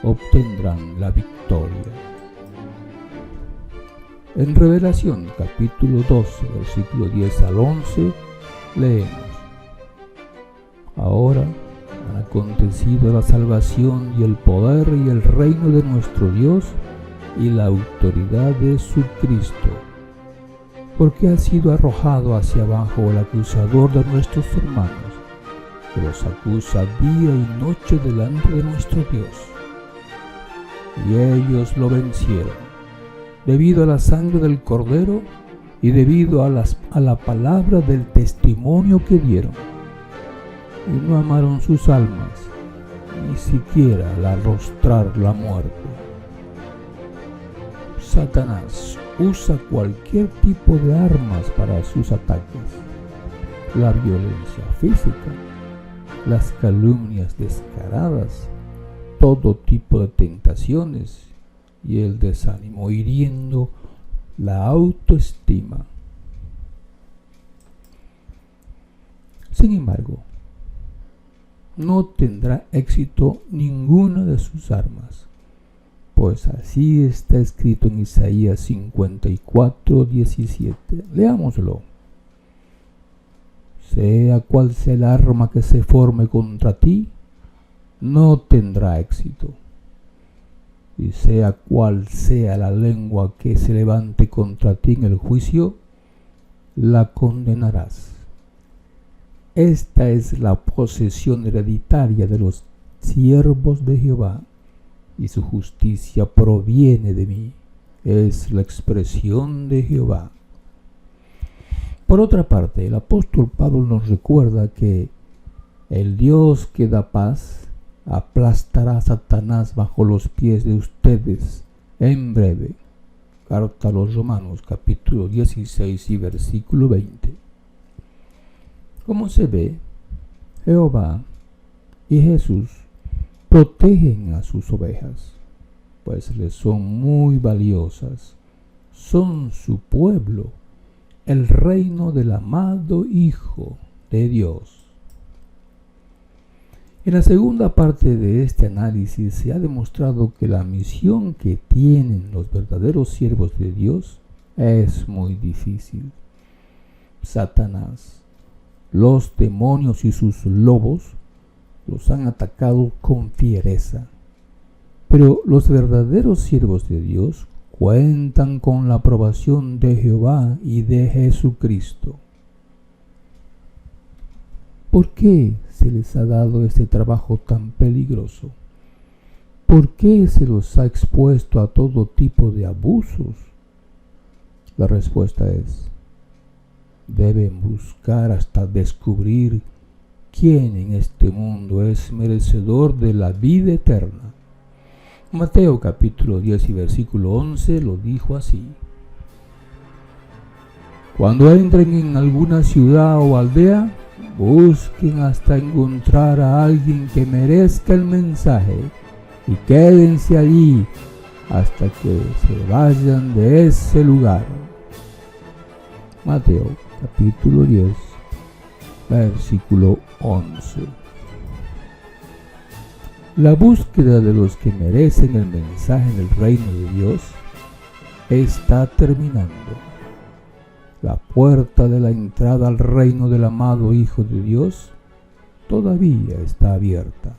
obtendrán la victoria. En Revelación, capítulo 12, versículo 10 al 11, leemos: Ahora han acontecido la salvación y el poder y el reino de nuestro Dios y la autoridad de su Cristo, porque ha sido arrojado hacia abajo el acusador de nuestros hermanos, que los acusa día y noche delante de nuestro Dios. Y ellos lo vencieron, debido a la sangre del Cordero y debido a la palabra del testimonio que dieron. Y no amaron sus almas, ni siquiera al arrostrar la muerte. Satanás usa cualquier tipo de armas para sus ataques: la violencia física, las calumnias descaradas, todo tipo de tentaciones y el desánimo, hiriendo la autoestima. Sin embargo, no tendrá éxito ninguna de sus armas, pues así está escrito en Isaías 54:17. Leámoslo. Sea cual sea el arma que se forme contra ti, no tendrá éxito. Y sea cual sea la lengua que se levante contra ti en el juicio, la condenarás. Esta es la posesión hereditaria de los siervos de Jehová, y su justicia proviene de mí. Es la expresión de Jehová. Por otra parte, el apóstol Pablo nos recuerda que el Dios que da paz aplastará a Satanás bajo los pies de ustedes en breve. Carta a los Romanos, capítulo 16 y versículo 20. Como se ve, Jehová y Jesús protegen a sus ovejas, pues les son muy valiosas. Son su pueblo, el reino del amado Hijo de Dios. En la segunda parte de este análisis se ha demostrado que la misión que tienen los verdaderos siervos de Dios es muy difícil. Satanás, los demonios y sus lobos los han atacado con fiereza, pero los verdaderos siervos de Dios cuentan con la aprobación de Jehová y de Jesucristo. ¿Por qué se les ha dado este trabajo tan peligroso? ¿Por qué se los ha expuesto a todo tipo de abusos? La respuesta es: deben buscar hasta descubrir quién en este mundo es merecedor de la vida eterna. Mateo capítulo 10 y versículo 11 lo dijo así: Cuando entren en alguna ciudad o aldea, busquen hasta encontrar a alguien que merezca el mensaje y quédense allí hasta que se vayan de ese lugar. Mateo capítulo 10, versículo 11. La búsqueda de los que merecen el mensaje en el reino de Dios está terminando. La puerta de la entrada al reino del amado Hijo de Dios todavía está abierta.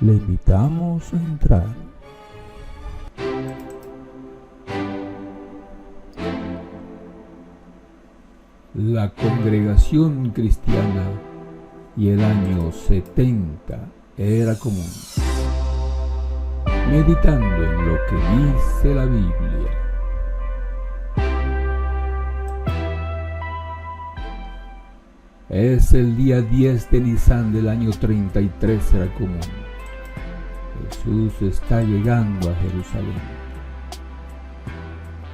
Le invitamos a entrar. La congregación cristiana y el año 70 era común, meditando en lo que dice la Biblia. Es el día 10 de Nisan del año 33 era común. Jesús está llegando a Jerusalén.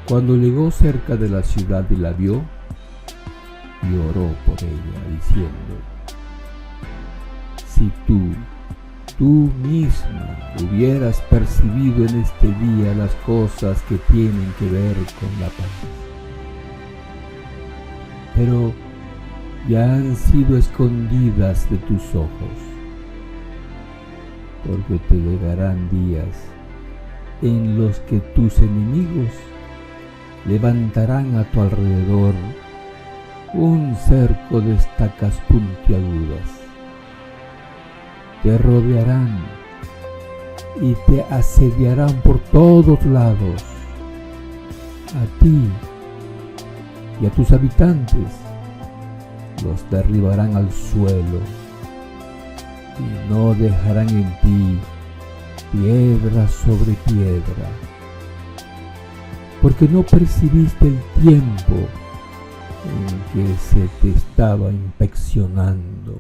Cuando llegó cerca de la ciudad y la vio, lloró por ella, diciendo: si tú misma hubieras percibido en este día las cosas que tienen que ver con la paz. Pero ya han sido escondidas de tus ojos, porque te llegarán días en los que tus enemigos levantarán a tu alrededor un cerco de estacas puntiagudas. Te rodearán y te asediarán por todos lados. A ti y a tus habitantes los derribarán al suelo y no dejarán en ti piedra sobre piedra, porque no percibiste el tiempo en que se te estaba inspeccionando.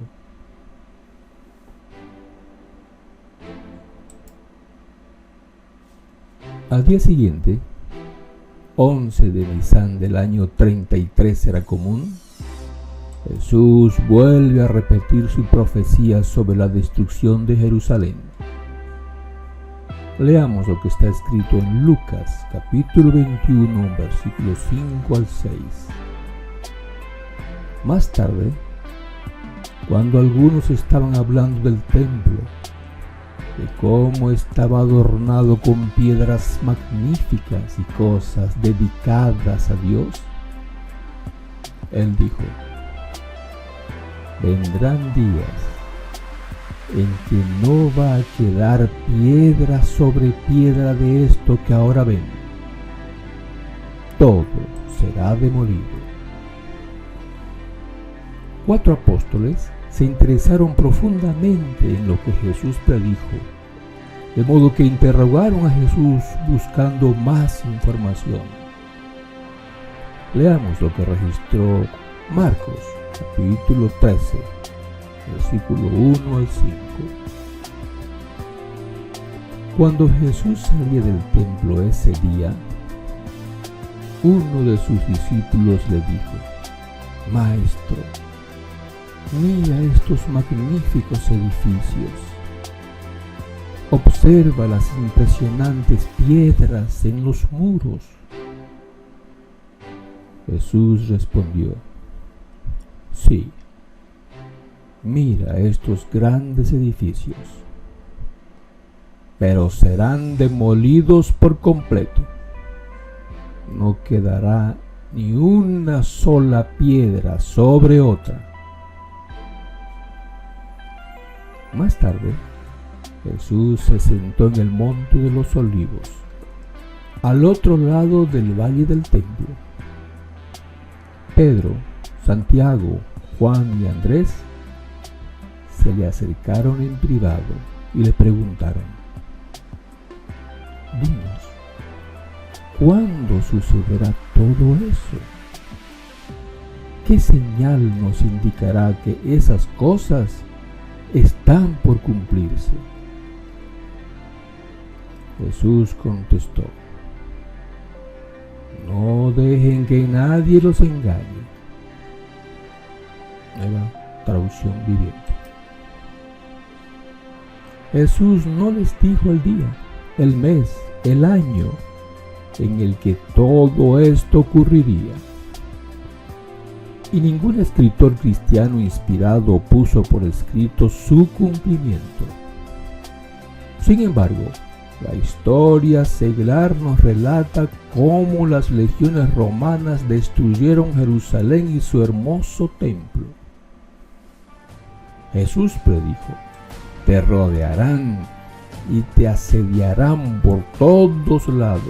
Al día siguiente, 11 de Nisan del año 33 era común, Jesús vuelve a repetir su profecía sobre la destrucción de Jerusalén. Leamos lo que está escrito en Lucas, capítulo 21, versículos 5 al 6. Más tarde, cuando algunos estaban hablando del templo, de cómo estaba adornado con piedras magníficas y cosas dedicadas a Dios, él dijo: vendrán días en que no va a quedar piedra sobre piedra de esto que ahora ven. Todo será demolido. 4 apóstoles se interesaron profundamente en lo que Jesús predijo, de modo que interrogaron a Jesús buscando más información. Leamos lo que registró Marcos, capítulo 13, versículo 1 al 5. Cuando Jesús salía del templo ese día, uno de sus discípulos le dijo: Maestro, mira estos magníficos edificios. Observa las impresionantes piedras en los muros. Jesús respondió: sí, mira estos grandes edificios, pero serán demolidos por completo. No quedará ni una sola piedra sobre otra. Más tarde, Jesús se sentó en el monte de los Olivos, al otro lado del valle del templo. Pedro, Santiago, Juan y Andrés se le acercaron en privado y le preguntaron: dinos, ¿cuándo sucederá todo eso? ¿Qué señal nos indicará que esas cosas están por cumplirse? Jesús contestó: no dejen que nadie los engañe. Nueva traducción viviente. Jesús no les dijo el día, el mes, el año en el que todo esto ocurriría. Y ningún escritor cristiano inspirado puso por escrito su cumplimiento. Sin embargo, la historia secular nos relata cómo las legiones romanas destruyeron Jerusalén y su hermoso templo. Jesús predijo: te rodearán y te asediarán por todos lados.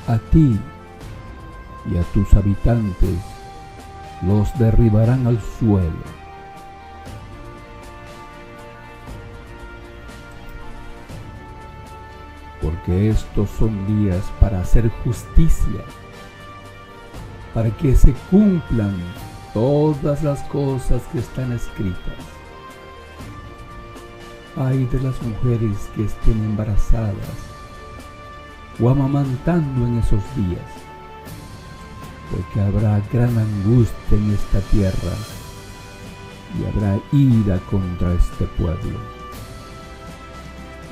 A ti y a tus habitantes los derribarán al suelo. Porque estos son días para hacer justicia, para que se cumplan todas las cosas que están escritas. Ay de las mujeres que estén embarazadas o amamantando en esos días, porque habrá gran angustia en esta tierra y habrá ira contra este pueblo.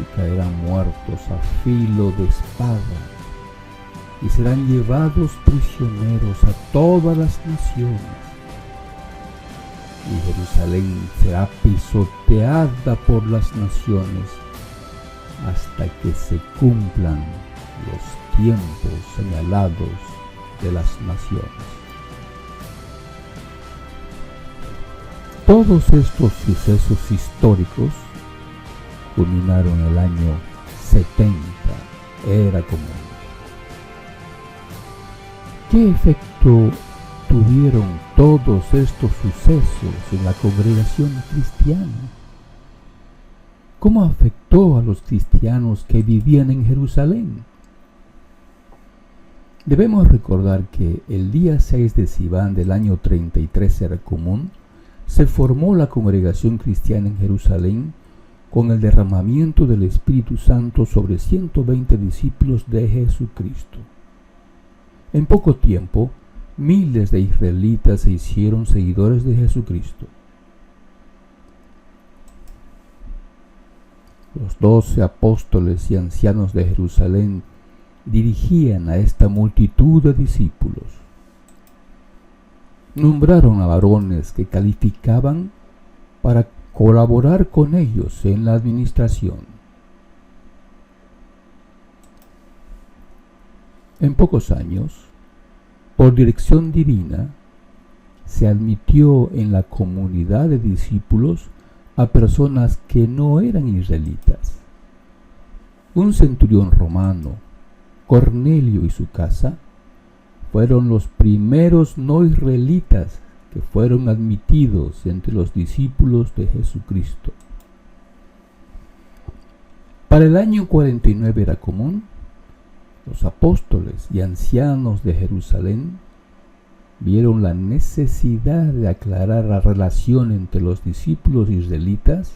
Y caerán muertos a filo de espada, y serán llevados prisioneros a todas las naciones. Y Jerusalén será pisoteada por las naciones, hasta que se cumplan los tiempos señalados de las naciones. Todos estos sucesos históricos culminaron en el año 70, Era Común. ¿Qué efecto tuvieron todos estos sucesos en la congregación cristiana? ¿Cómo afectó a los cristianos que vivían en Jerusalén? Debemos recordar que el día 6 de Sivan del año 33 Era Común se formó la congregación cristiana en Jerusalén con el derramamiento del Espíritu Santo sobre 120 discípulos de Jesucristo. En poco tiempo, miles de israelitas se hicieron seguidores de Jesucristo. Los 12 apóstoles y ancianos de Jerusalén dirigían a esta multitud de discípulos. Nombraron a varones que calificaban para colaborar con ellos en la administración. En pocos años, por dirección divina, se admitió en la comunidad de discípulos a personas que no eran israelitas. Un centurión romano, Cornelio y su casa, fueron los primeros no israelitas que fueron admitidos entre los discípulos de Jesucristo. Para el año 49 Era Común, los apóstoles y ancianos de Jerusalén vieron la necesidad de aclarar la relación entre los discípulos israelitas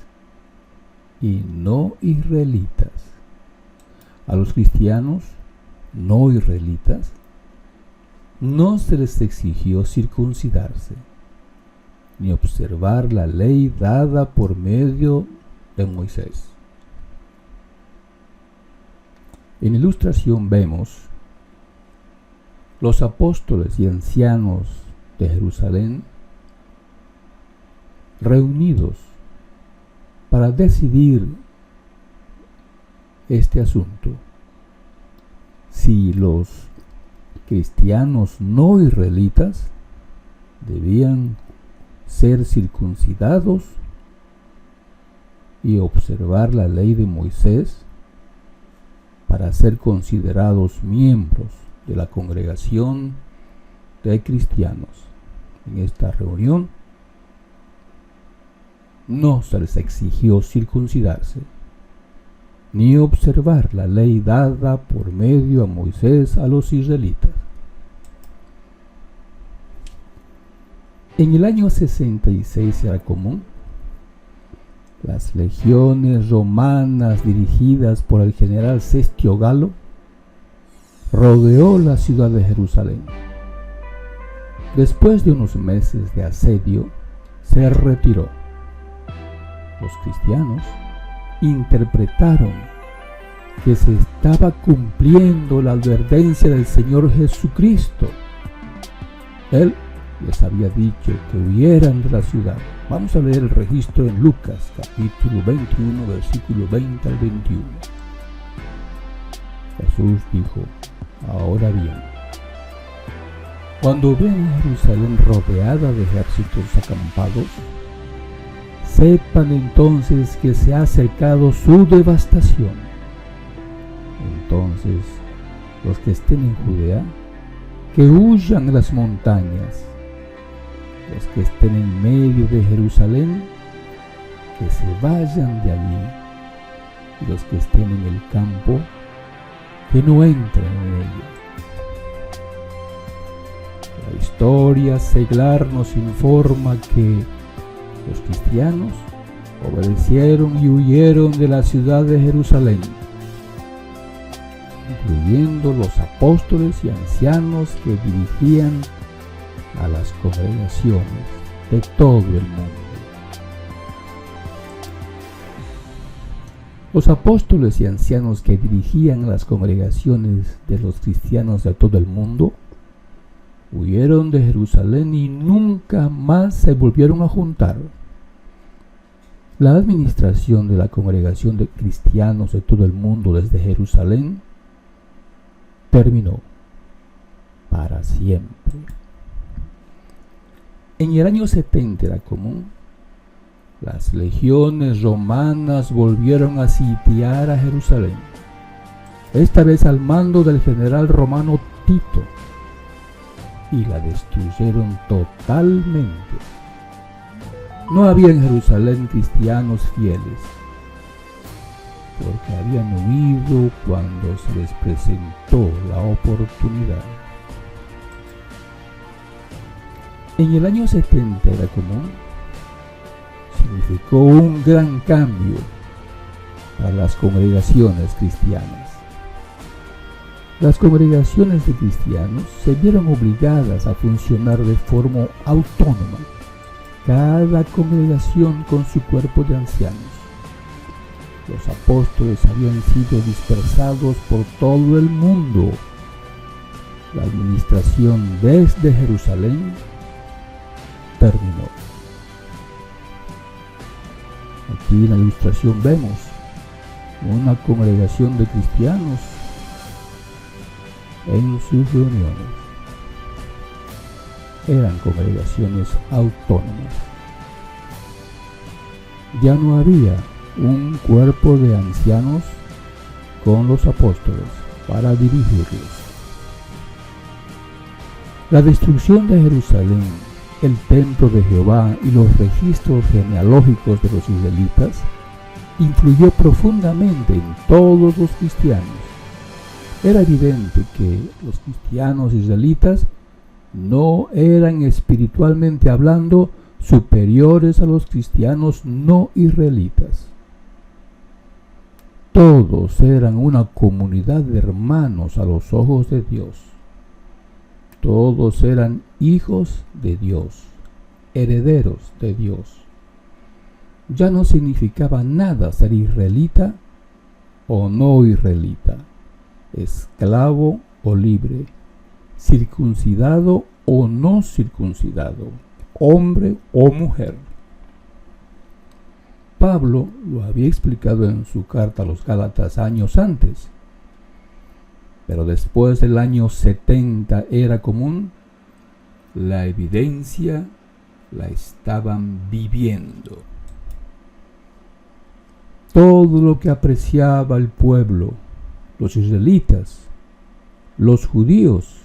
y no israelitas. A los cristianos no israelitas no se les exigió circuncidarse, ni observar la ley dada por medio de Moisés. En ilustración vemos los apóstoles y ancianos de Jerusalén reunidos para decidir este asunto. Si los cristianos no israelitas debían ser circuncidados y observar la ley de Moisés para ser considerados miembros de la congregación de cristianos. En esta reunión no se les exigió circuncidarse ni observar la ley dada por medio a Moisés a los israelitas. En el año 66 Era Común, las legiones romanas dirigidas por el general Cestio Galo rodeó la ciudad de Jerusalén. Después de unos meses de asedio, se retiró. Los cristianos interpretaron que se estaba cumpliendo la advertencia del Señor Jesucristo. Él les había dicho que huyeran de la ciudad. Vamos a leer el registro en Lucas, capítulo 21, versículo 20 al 21. Jesús dijo: ahora bien, cuando vean Jerusalén rodeada de ejércitos acampados, sepan entonces que se ha acercado su devastación. Entonces, los que estén en Judea, que huyan de las montañas. Los que estén en medio de Jerusalén, que se vayan de allí. Y los que estén en el campo, que no entren en ella. La historia seglar nos informa que los cristianos obedecieron y huyeron de la ciudad de Jerusalén, incluyendo los apóstoles y ancianos que dirigían a las congregaciones de todo el mundo. Los apóstoles y ancianos que dirigían a las congregaciones de los cristianos de todo el mundo huyeron de Jerusalén y nunca más se volvieron a juntar. La administración de la congregación de cristianos de todo el mundo desde Jerusalén terminó para siempre. En el año 70 era común, las legiones romanas volvieron a sitiar a Jerusalén, esta vez al mando del general romano Tito, y la destruyeron totalmente. No había en Jerusalén cristianos fieles, porque habían huido cuando se les presentó la oportunidad. En el año 70 era común, significó un gran cambio para las congregaciones cristianas. Las congregaciones de cristianos se vieron obligadas a funcionar de forma autónoma, cada congregación con su cuerpo de ancianos. Los apóstoles habían sido dispersados por todo el mundo. La administración desde Jerusalén terminó. Aquí en la ilustración vemos una congregación de cristianos en sus reuniones. Eran congregaciones autónomas. Ya no había un cuerpo de ancianos con los apóstoles para dirigirlos. La destrucción de Jerusalén, el templo de Jehová y los registros genealógicos de los israelitas influyó profundamente en todos los cristianos. Era evidente que los cristianos israelitas no eran espiritualmente hablando superiores a los cristianos no israelitas. Todos eran una comunidad de hermanos a los ojos de Dios. Todos eran hijos de Dios, herederos de Dios. Ya no significaba nada ser israelita o no israelita, esclavo o libre, circuncidado o no circuncidado, hombre o mujer. Pablo lo había explicado en su carta a los Gálatas años antes, pero después del año 70 era común, la evidencia la estaban viviendo. Todo lo que apreciaba el pueblo, los israelitas, los judíos,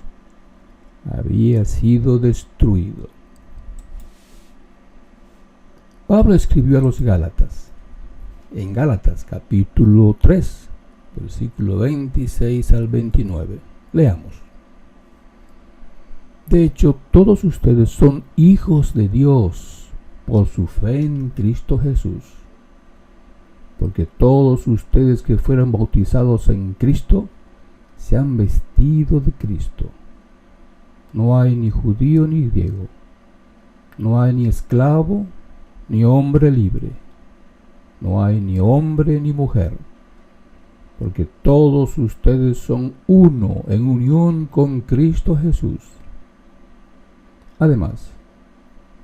había sido destruido. Pablo escribió a los Gálatas, en Gálatas capítulo 3, versículo 26 al 29. Leamos. De hecho, todos ustedes son hijos de Dios por su fe en Cristo Jesús. Porque todos ustedes que fueron bautizados en Cristo se han vestido de Cristo. No hay ni judío ni griego, no hay ni esclavo ni hombre libre, no hay ni hombre ni mujer, porque todos ustedes son uno en unión con Cristo Jesús. Además,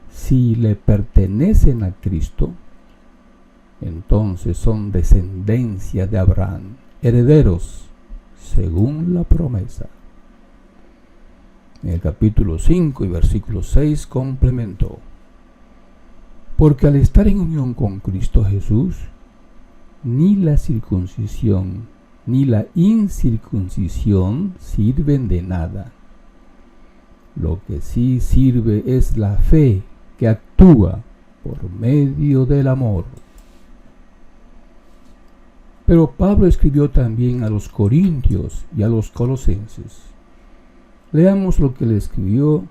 si le pertenecen a Cristo, entonces son descendencia de Abraham, herederos según la promesa. En el capítulo 5 y versículo 6 complementó: porque al estar en unión con Cristo Jesús, ni la circuncisión ni la incircuncisión sirven de nada. Lo que sí sirve es la fe que actúa por medio del amor. Pero Pablo escribió también a los corintios y a los colosenses. Leamos lo que le escribió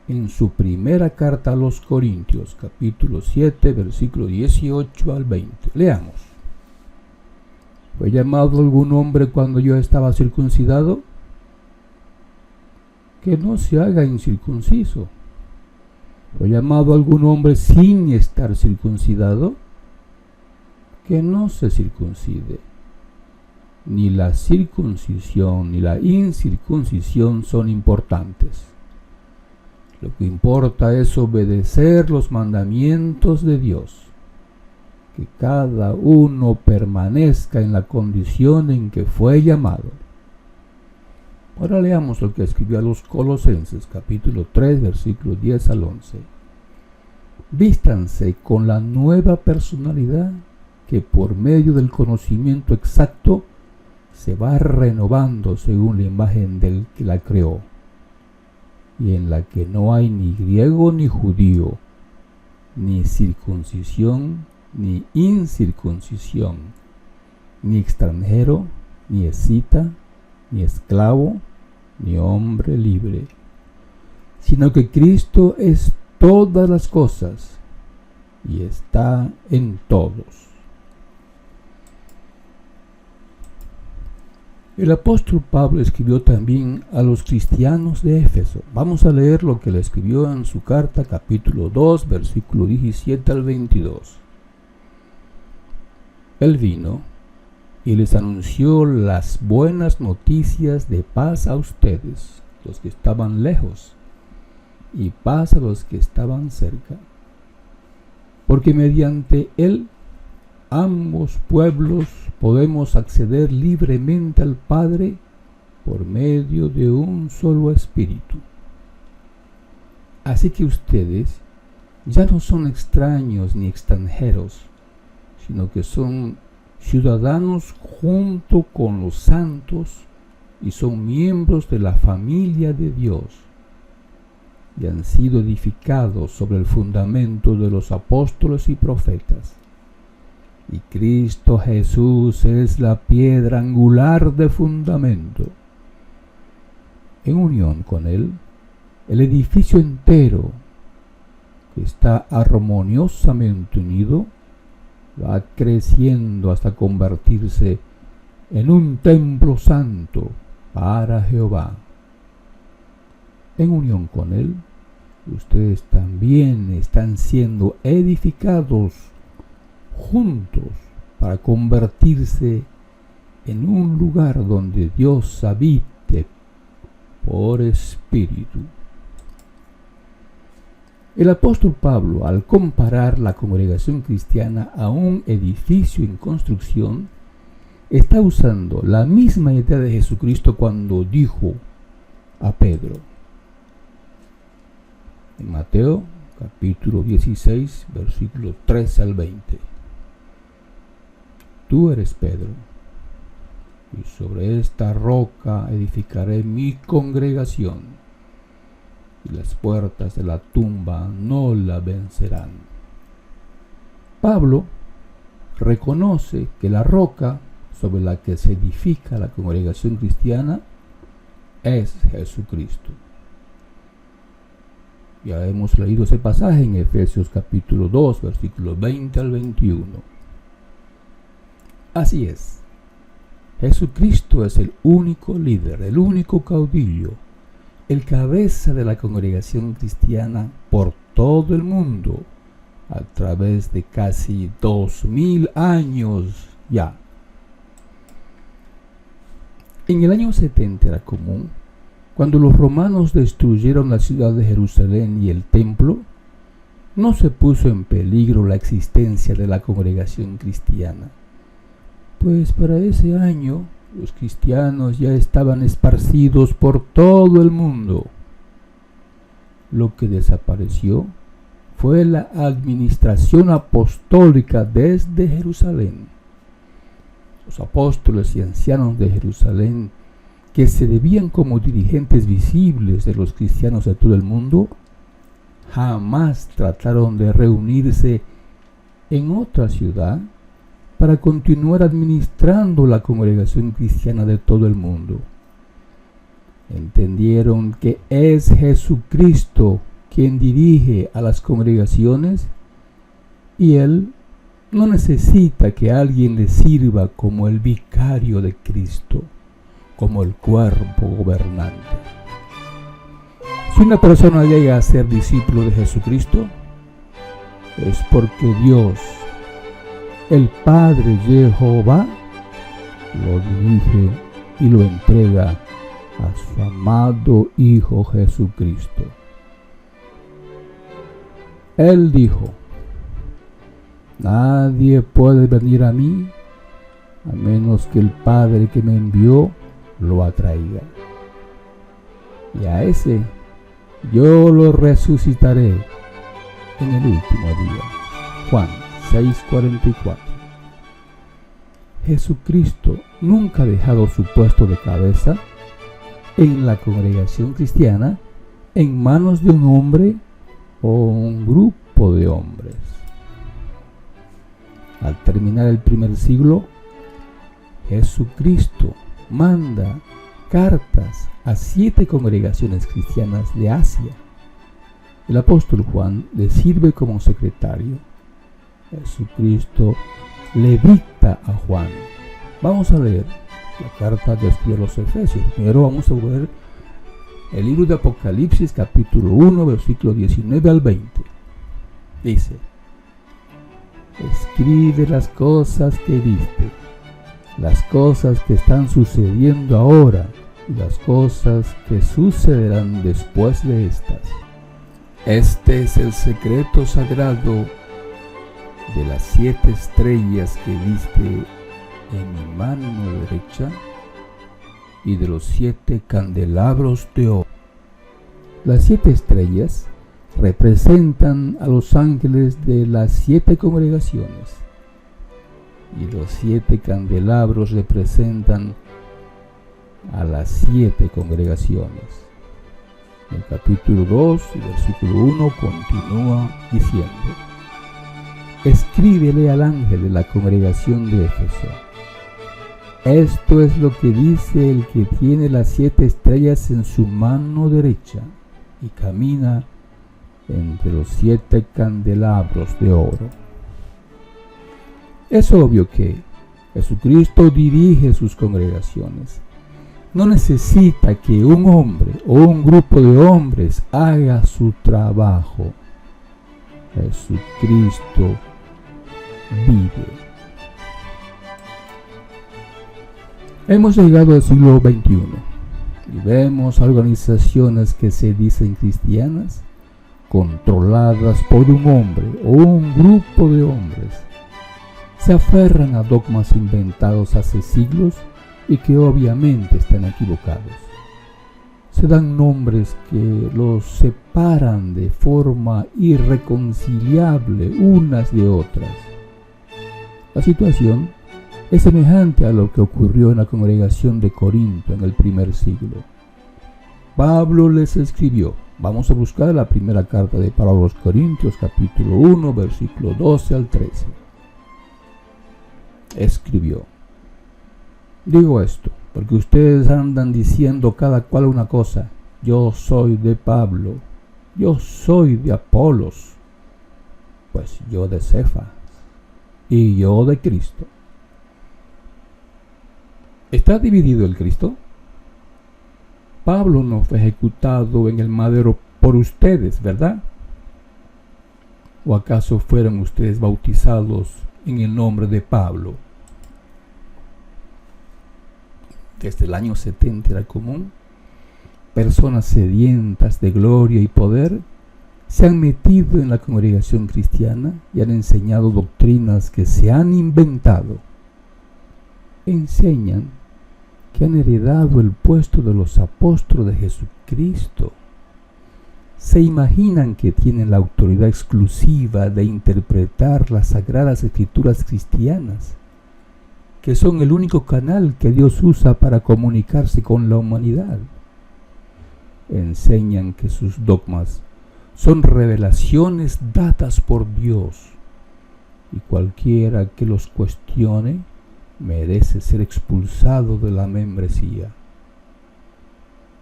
en su primera carta a los Corintios, capítulo 7, versículo 18 al 20. Leamos. ¿Fue llamado algún hombre cuando yo estaba circuncidado? Que no se haga incircunciso. ¿Fue llamado algún hombre sin estar circuncidado? Que no se circuncide. Ni la circuncisión ni la incircuncisión son importantes. Lo que importa es obedecer los mandamientos de Dios. que cada uno permanezca en la condición en que fue llamado. Ahora leamos lo que escribió a los Colosenses, capítulo 3, versículos 10 al 11. Vístanse con la nueva personalidad que por medio del conocimiento exacto se va renovando según la imagen del que la creó, y en la que no hay ni griego ni judío, ni circuncisión ni incircuncisión, ni extranjero, ni escita, ni esclavo, ni hombre libre, sino que Cristo es todas las cosas y está en todos. El apóstol Pablo escribió también a los cristianos de Éfeso. Vamos a leer lo que le escribió en su carta, capítulo 2, versículo 17 al 22. Él vino y les anunció las buenas noticias de paz a ustedes, los que estaban lejos, y paz a los que estaban cerca, porque mediante él ambos pueblos podemos acceder libremente al Padre por medio de un solo Espíritu. Así que ustedes ya no son extraños ni extranjeros, sino que son ciudadanos junto con los santos y son miembros de la familia de Dios, y han sido edificados sobre el fundamento de los apóstoles y profetas. Y Cristo Jesús es la piedra angular de fundamento. En unión con Él, el edificio entero, que está armoniosamente unido, va creciendo hasta convertirse en un templo santo para Jehová. En unión con Él, ustedes también están siendo edificados juntos para convertirse en un lugar donde Dios habite por Espíritu. El apóstol Pablo, al comparar la congregación cristiana a un edificio en construcción, está usando la misma idea de Jesucristo cuando dijo a Pedro, en Mateo capítulo 16, versículos 13 al 20. Tú eres Pedro, y sobre esta roca edificaré mi congregación, y las puertas de la tumba no la vencerán. Pablo reconoce que la roca sobre la que se edifica la congregación cristiana es Jesucristo. Ya hemos leído ese pasaje en Efesios capítulo 2, versículos 20 al 21. Así es, Jesucristo es el único líder, el único caudillo, el cabeza de la congregación cristiana por todo el mundo, a través de casi 2000 años ya. En el año 70 era común, cuando los romanos destruyeron la ciudad de Jerusalén y el templo, no se puso en peligro la existencia de la congregación cristiana, pues para ese año los cristianos ya estaban esparcidos por todo el mundo. Lo que desapareció fue la administración apostólica desde Jerusalén. Los apóstoles y ancianos de Jerusalén, que se debían como dirigentes visibles de los cristianos de todo el mundo, jamás trataron de reunirse en otra ciudad para continuar administrando la congregación cristiana de todo el mundo. Entendieron que es Jesucristo quien dirige a las congregaciones y Él no necesita que alguien le sirva como el vicario de Cristo, como el cuerpo gobernante. Si una persona llega a ser discípulo de Jesucristo, es porque Dios, el Padre Jehová, lo dirige y lo entrega a su amado Hijo Jesucristo. Él dijo, Nadie puede venir a mí a menos que el Padre que me envió lo atraiga. Y a ese yo lo resucitaré en el último día. Juan 6:44. Jesucristo nunca ha dejado su puesto de cabeza en la congregación cristiana en manos de un hombre o un grupo de hombres. Al terminar el primer siglo, Jesucristo manda cartas a 7 congregaciones cristianas de Asia. El apóstol Juan le sirve como secretario. Jesucristo le dicta a Juan. Vamos a leer la carta que escribe a los Efesios. Primero vamos a ver el libro de Apocalipsis, capítulo 1, versículo 19 al 20. Dice: escribe las cosas que viste, las cosas que están sucediendo ahora y las cosas que sucederán después de estas. Este es el secreto sagrado de las 7 estrellas que viste en mi mano derecha y de los 7 candelabros de oro. Las 7 estrellas representan a los ángeles de las 7 congregaciones y los 7 candelabros representan a las 7 congregaciones. El capítulo 2 y versículo 1 continúa diciendo: escríbele al ángel de la congregación de Éfeso. Esto es lo que dice el que tiene las 7 estrellas en su mano derecha y camina entre los 7 candelabros de oro. Es obvio que Jesucristo dirige sus congregaciones. No necesita que un hombre o un grupo de hombres haga su trabajo. Jesucristo vive. Hemos llegado al siglo XXI y vemos organizaciones que se dicen cristianas, controladas por un hombre o un grupo de hombres. Se aferran a dogmas inventados hace siglos y que obviamente están equivocados. Se dan nombres que los separan de forma irreconciliable unas de otras. La situación es semejante a lo que ocurrió en la congregación de Corinto en el primer siglo. Pablo les escribió. Vamos a buscar la primera carta de Pablo a los Corintios, capítulo 1, versículo 12 al 13. Escribió: digo esto porque ustedes andan diciendo cada cual una cosa. Yo soy de Pablo, yo soy de Apolos, pues yo de Cefas y yo de Cristo. ¿Está dividido el Cristo? Pablo no fue ejecutado en el madero por ustedes, ¿verdad? ¿O acaso fueron ustedes bautizados en el nombre de Pablo? Desde el año 70 era común. Personas sedientas de gloria y poder se han metido en la congregación cristiana y han enseñado doctrinas que se han inventado. Enseñan que han heredado el puesto de los apóstoles de Jesucristo. Se imaginan que tienen la autoridad exclusiva de interpretar las sagradas escrituras cristianas, que son el único canal que Dios usa para comunicarse con la humanidad. Enseñan que sus dogmas son revelaciones dadas por Dios y cualquiera que los cuestione merece ser expulsado de la membresía.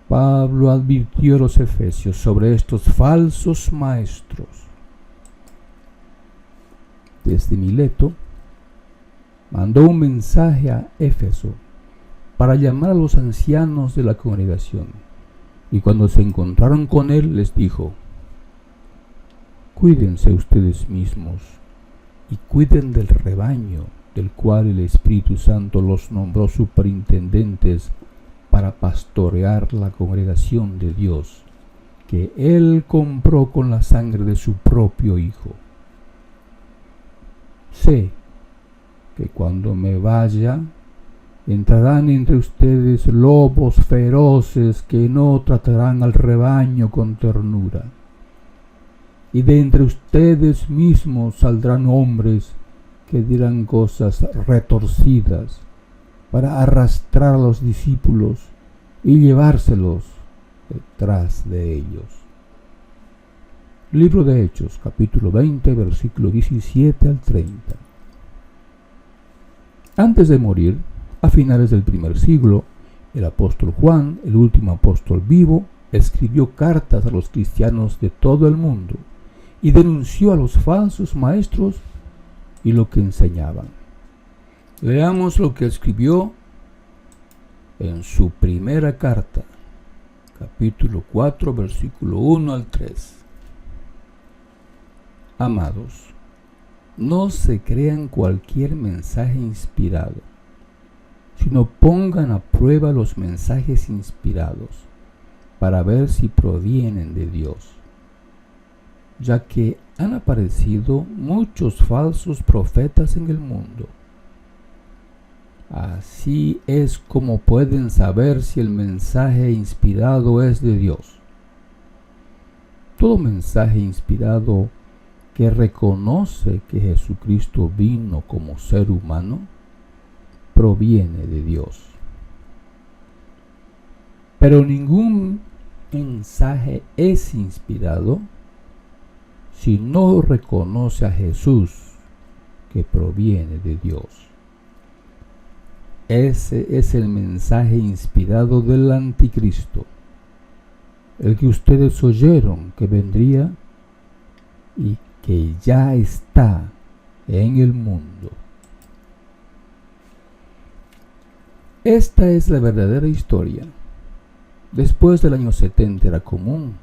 Pablo advirtió a los efesios sobre estos falsos maestros. Desde Mileto mandó un mensaje a Éfeso para llamar a los ancianos de la congregación, y cuando se encontraron con él les dijo: cuídense ustedes mismos y cuiden del rebaño del cual el Espíritu Santo los nombró superintendentes para pastorear la congregación de Dios, que Él compró con la sangre de su propio Hijo. Sé que cuando me vaya, entrarán entre ustedes lobos feroces que no tratarán al rebaño con ternura. Y de entre ustedes mismos saldrán hombres que dirán cosas retorcidas para arrastrar a los discípulos y llevárselos detrás de ellos. Libro de Hechos, capítulo 20, versículo 17 al 30. Antes de morir, a finales del primer siglo, el apóstol Juan, el último apóstol vivo, escribió cartas a los cristianos de todo el mundo y denunció a los falsos maestros y lo que enseñaban. Leamos lo que escribió en su primera carta, capítulo 4, versículo 1 al 3. Amados, no se crean cualquier mensaje inspirado, sino pongan a prueba los mensajes inspirados para ver si provienen de Dios, ya que han aparecido muchos falsos profetas en el mundo. Así es como pueden saber si el mensaje inspirado es de Dios. Todo mensaje inspirado que reconoce que Jesucristo vino como ser humano proviene de Dios. Pero ningún mensaje es inspirado si no reconoce a Jesús que proviene de Dios. Ese es el mensaje inspirado del anticristo, el que ustedes oyeron que vendría y que ya está en el mundo. Esta es la verdadera historia. Después del año 70 era común,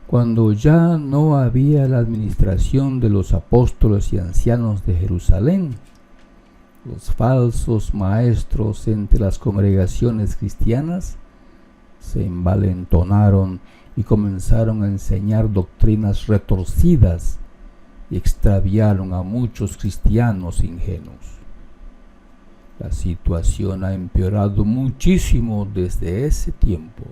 cuando ya no había la administración de los apóstoles y ancianos de Jerusalén, los falsos maestros entre las congregaciones cristianas se envalentonaron y comenzaron a enseñar doctrinas retorcidas y extraviaron a muchos cristianos ingenuos. La situación ha empeorado muchísimo desde ese tiempo.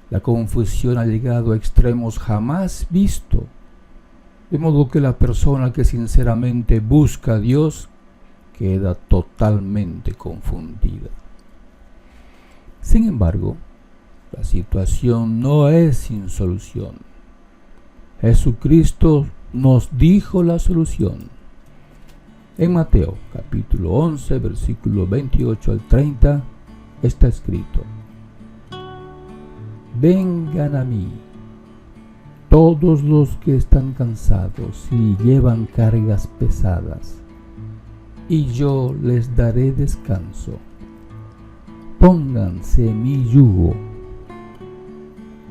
La confusión ha llegado a extremos jamás vistos, de modo que la persona que sinceramente busca a Dios queda totalmente confundida. Sin embargo, la situación no es sin solución. Jesucristo nos dijo la solución. En Mateo capítulo 11, versículo 28 al 30, está escrito: Vengan a mí, todos los que están cansados y llevan cargas pesadas, y yo les daré descanso. Pónganse mi yugo,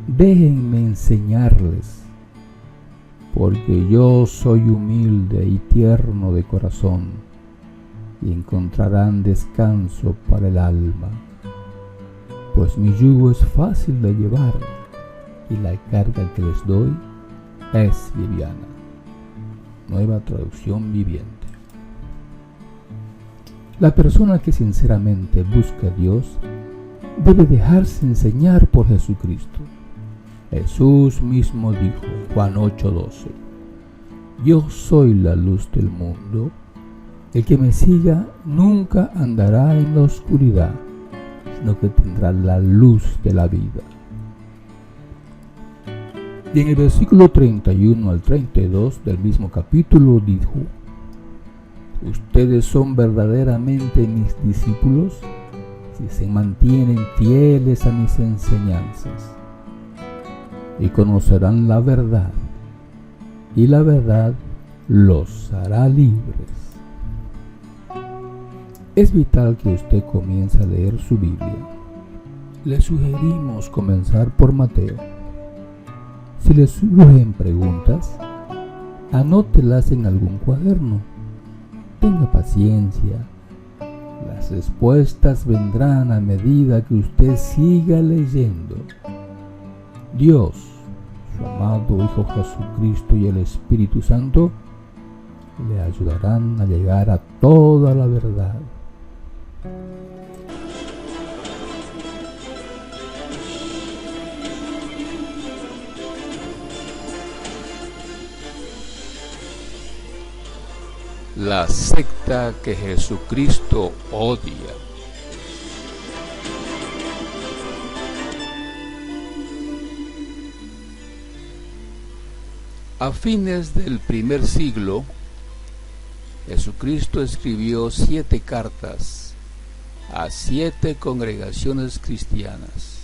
déjenme enseñarles, porque yo soy humilde y tierno de corazón, y encontrarán descanso para el alma, pues mi yugo es fácil de llevar, y la carga que les doy es liviana. Nueva traducción viviente. La persona que sinceramente busca a Dios debe dejarse enseñar por Jesucristo. Jesús mismo dijo, Juan 8:12, Yo soy la luz del mundo, el que me siga nunca andará en la oscuridad, sino que tendrá la luz de la vida. Y en el versículo 31 al 32 del mismo capítulo dijo: Ustedes son verdaderamente mis discípulos si se mantienen fieles a mis enseñanzas, y conocerán la verdad, y la verdad los hará libres. Es vital que usted comience a leer su Biblia. Le sugerimos comenzar por Mateo. Si le surgen preguntas, anótelas en algún cuaderno. Tenga paciencia. Las respuestas vendrán a medida que usted siga leyendo. Dios, su amado Hijo Jesucristo y el Espíritu Santo le ayudarán a llegar a toda la verdad. La secta que Jesucristo odia. A fines del primer siglo, Jesucristo escribió 7 cartas a 7 congregaciones cristianas,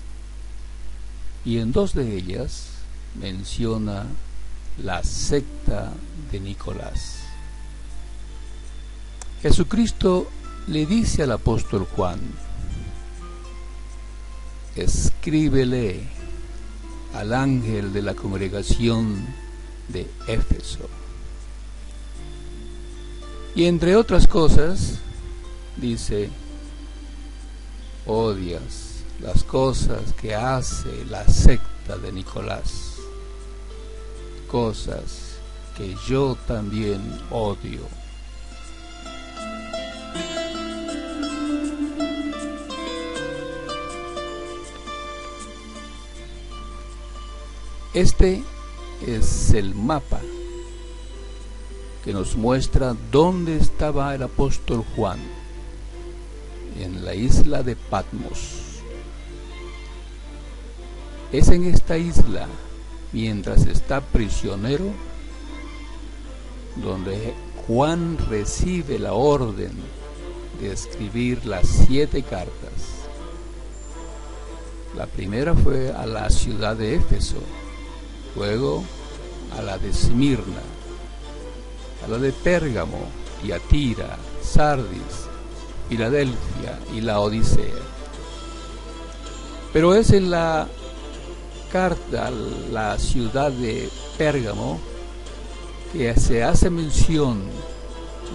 y en 2 de ellas menciona la secta de Nicolás. Jesucristo le dice al apóstol Juan: escríbele al ángel de la congregación de Éfeso. Y entre otras cosas dice: odias las cosas que hace la secta de Nicolás, cosas que yo también odio. Este es el mapa que nos muestra dónde estaba el apóstol Juan, en la isla de Patmos. Es en esta isla, mientras está prisionero, donde Juan recibe la orden de escribir las 7 cartas. La primera fue a la ciudad de Éfeso, luego a la de Esmirna, a la de Pérgamo, Tiatira, Sardis, Filadelfia y la Odisea. Pero es en la carta a la ciudad de Pérgamo que se hace mención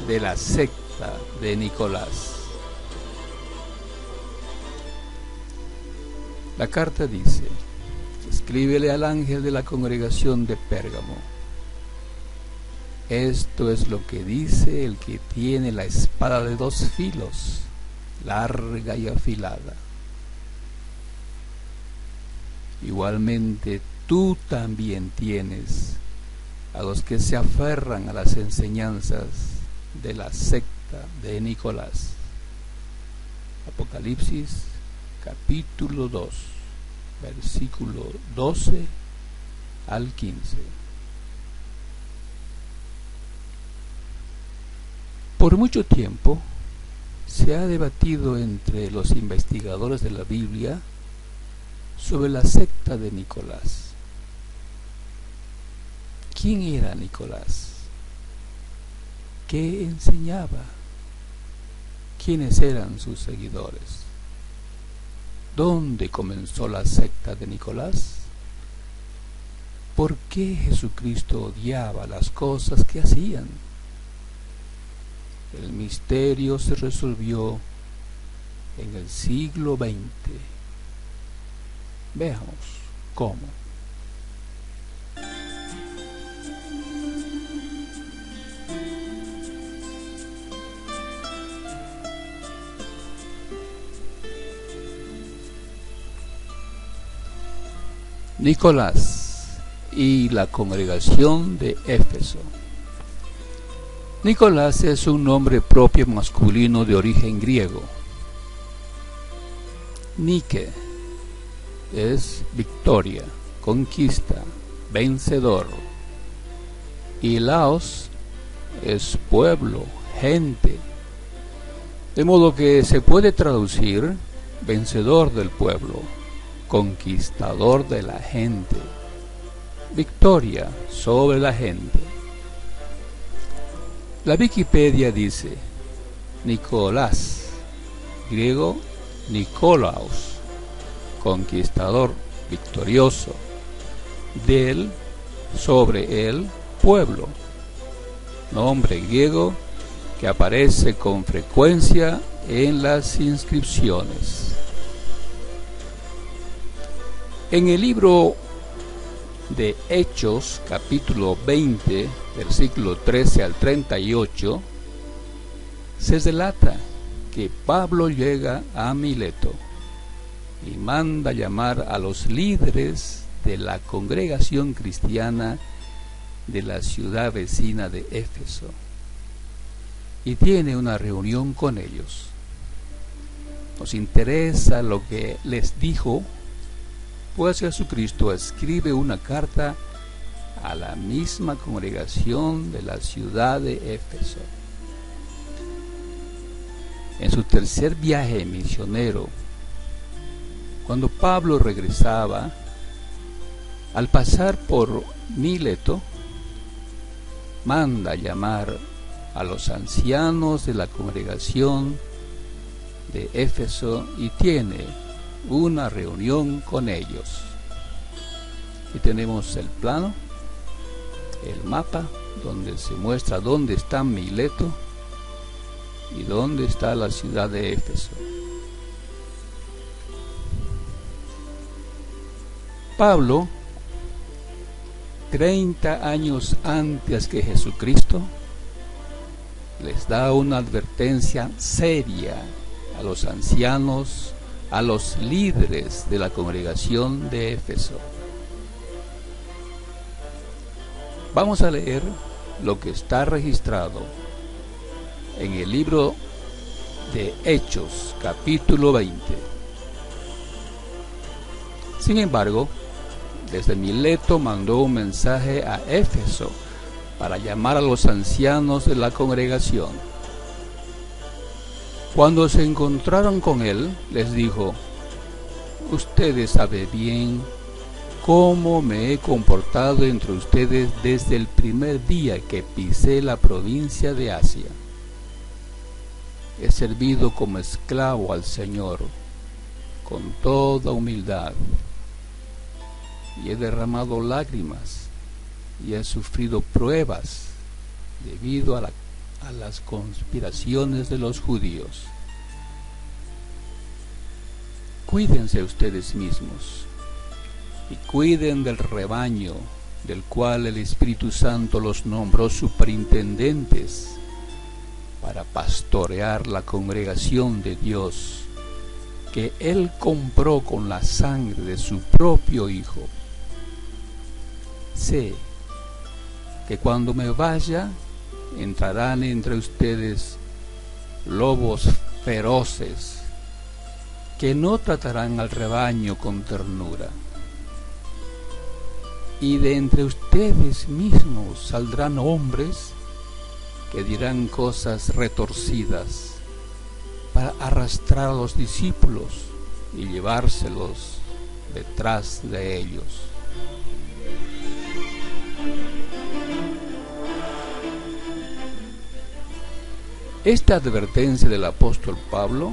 de la secta de Nicolás. La carta dice: escríbele al ángel de la congregación de Pérgamo. Esto es lo que dice el que tiene la espada de 2 filos, larga y afilada. Igualmente tú también tienes a los que se aferran a las enseñanzas de la secta de Nicolás. Apocalipsis capítulo 2, versículo 12 al 15. Por mucho tiempo se ha debatido entre los investigadores de la Biblia sobre la secta de Nicolás. ¿Quién era Nicolás? ¿Qué enseñaba? ¿Quiénes eran sus seguidores? ¿Dónde comenzó la secta de Nicolás? ¿Por qué Jesucristo odiaba las cosas que hacían? El misterio se resolvió en el siglo XX. Veamos cómo. Nicolás y la congregación de Éfeso. Nicolás es un nombre propio masculino de origen griego. Nike es victoria, conquista, vencedor. Y Laos es pueblo, gente. De modo que se puede traducir vencedor del pueblo, conquistador de la gente, victoria sobre la gente. La Wikipedia dice: Nicolás, griego Nikolaos, conquistador, victorioso, del, sobre el pueblo, nombre griego que aparece con frecuencia en las inscripciones. En el libro de Hechos, capítulo 20, versículo 13 al 38, se relata que Pablo llega a Mileto y manda llamar a los líderes de la congregación cristiana de la ciudad vecina de Éfeso y tiene una reunión con ellos. Nos interesa lo que les dijo, pues Jesucristo escribe una carta a la misma congregación de la ciudad de Éfeso. En su tercer viaje misionero, cuando Pablo regresaba, al pasar por Mileto, manda llamar a los ancianos de la congregación de Éfeso y tiene una reunión con ellos. Aquí tenemos el plano, el mapa, donde se muestra dónde está Mileto y dónde está la ciudad de Éfeso. Pablo, 30 años antes que Jesucristo, les da una advertencia seria a los ancianos, a los líderes de la congregación de Éfeso. Vamos a leer lo que está registrado en el libro de Hechos, capítulo 20. Sin embargo, desde Mileto mandó un mensaje a Éfeso para llamar a los ancianos de la congregación. Cuando se encontraron con él, les dijo: ustedes saben bien cómo me he comportado entre ustedes desde el primer día que pisé la provincia de Asia. He servido como esclavo al Señor con toda humildad, y he derramado lágrimas y he sufrido pruebas debido a las conspiraciones de los judíos. Cuídense ustedes mismos y cuiden del rebaño del cual el Espíritu Santo los nombró superintendentes para pastorear la congregación de Dios que Él compró con la sangre de su propio Hijo. Sé que cuando me vaya, entrarán entre ustedes lobos feroces que no tratarán al rebaño con ternura. Y de entre ustedes mismos saldrán hombres que dirán cosas retorcidas para arrastrar a los discípulos y llevárselos detrás de ellos. Esta advertencia del apóstol Pablo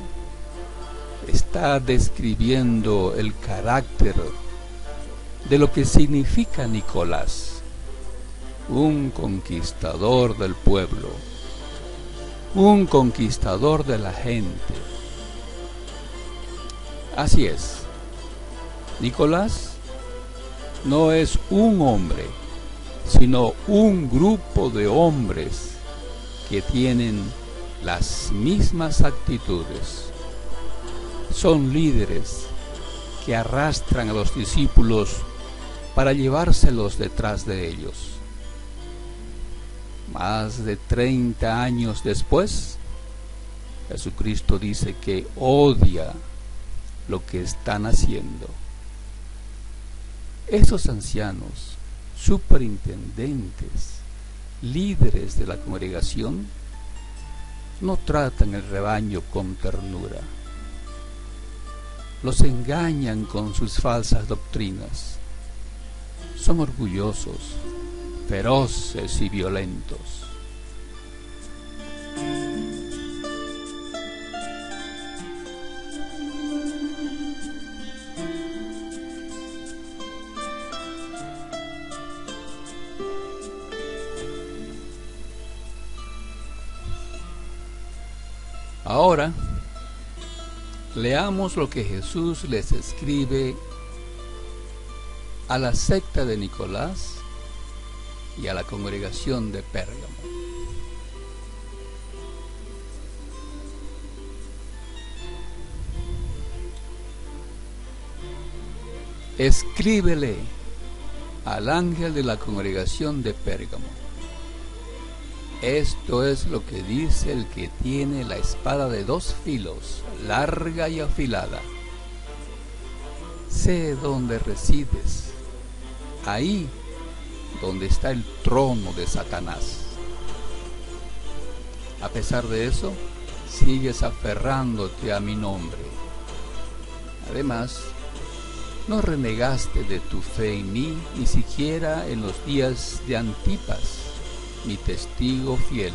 está describiendo el carácter de lo que significa Nicolás, un conquistador del pueblo, un conquistador de la gente. Así es, Nicolás no es un hombre, sino un grupo de hombres que tienen las mismas actitudes. Son líderes que arrastran a los discípulos para llevárselos detrás de ellos. Más de 30 años después, Jesucristo dice que odia lo que están haciendo. Esos ancianos, superintendentes, líderes de la congregación, no tratan el rebaño con ternura. Los engañan con sus falsas doctrinas. Son orgullosos, feroces y violentos. Ahora, leamos lo que Jesús les escribe a la secta de Nicolás y a la congregación de Pérgamo. Escríbele al ángel de la congregación de Pérgamo: esto es lo que dice el que tiene la espada de dos filos, larga y afilada. Sé dónde resides, ahí donde está el trono de Satanás. A pesar de eso, sigues aferrándote a mi nombre. Además, no renegaste de tu fe en mí, ni siquiera en los días de Antipas, mi testigo fiel,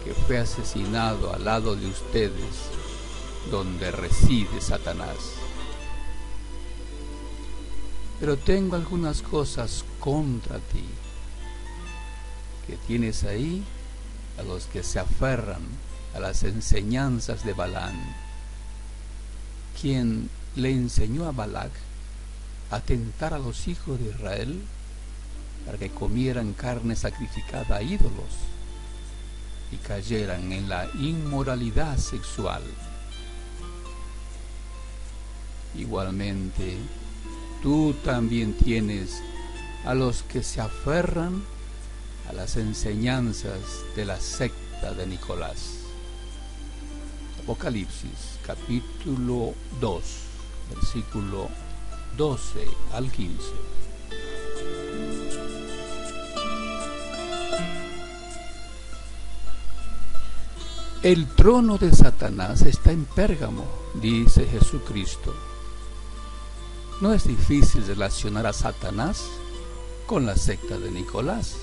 que fue asesinado al lado de ustedes, donde reside Satanás. Pero tengo algunas cosas contra ti, que tienes ahí a los que se aferran a las enseñanzas de Balaam, quien le enseñó a Balac a tentar a los hijos de Israel para que comieran carne sacrificada a ídolos y cayeran en la inmoralidad sexual. Igualmente, tú también tienes a los que se aferran a las enseñanzas de la secta de Nicolás. Apocalipsis, capítulo 2, versículo 12 al 15. El trono de Satanás está en Pérgamo, dice Jesucristo. No es difícil relacionar a Satanás con la secta de Nicolás.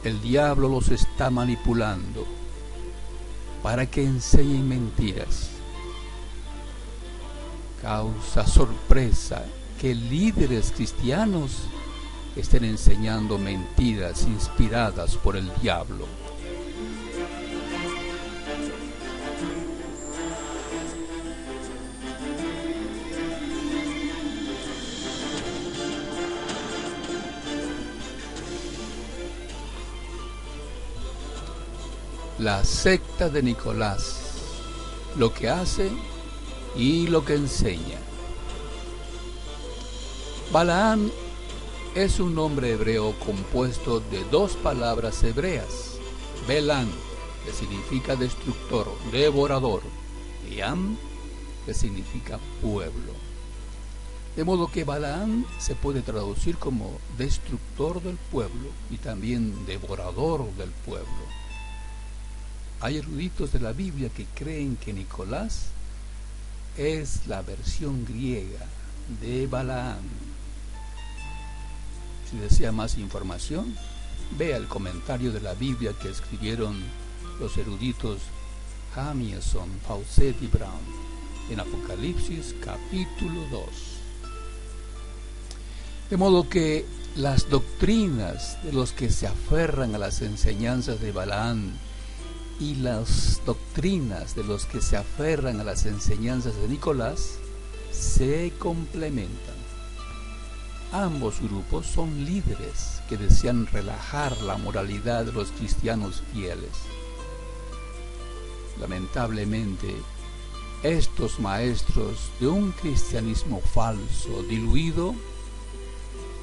El diablo los está manipulando para que enseñen mentiras. Causa sorpresa que líderes cristianos estén enseñando mentiras inspiradas por el diablo. La secta de Nicolás, lo que hace y lo que enseña. Balaam es un nombre hebreo compuesto de dos palabras hebreas: Belán, que significa destructor, devorador, y Am, que significa pueblo. De modo que Balaam se puede traducir como destructor del pueblo y también devorador del pueblo. Hay eruditos de la Biblia que creen que Nicolás es la versión griega de Balaam. Si desea más información, vea el comentario de la Biblia que escribieron los eruditos Jamieson, Fawcett y Brown en Apocalipsis capítulo 2. De modo que las doctrinas de los que se aferran a las enseñanzas de Balaam y las doctrinas de los que se aferran a las enseñanzas de Nicolás se complementan. Ambos grupos son líderes que desean relajar la moralidad de los cristianos fieles. Lamentablemente, estos maestros de un cristianismo falso, diluido,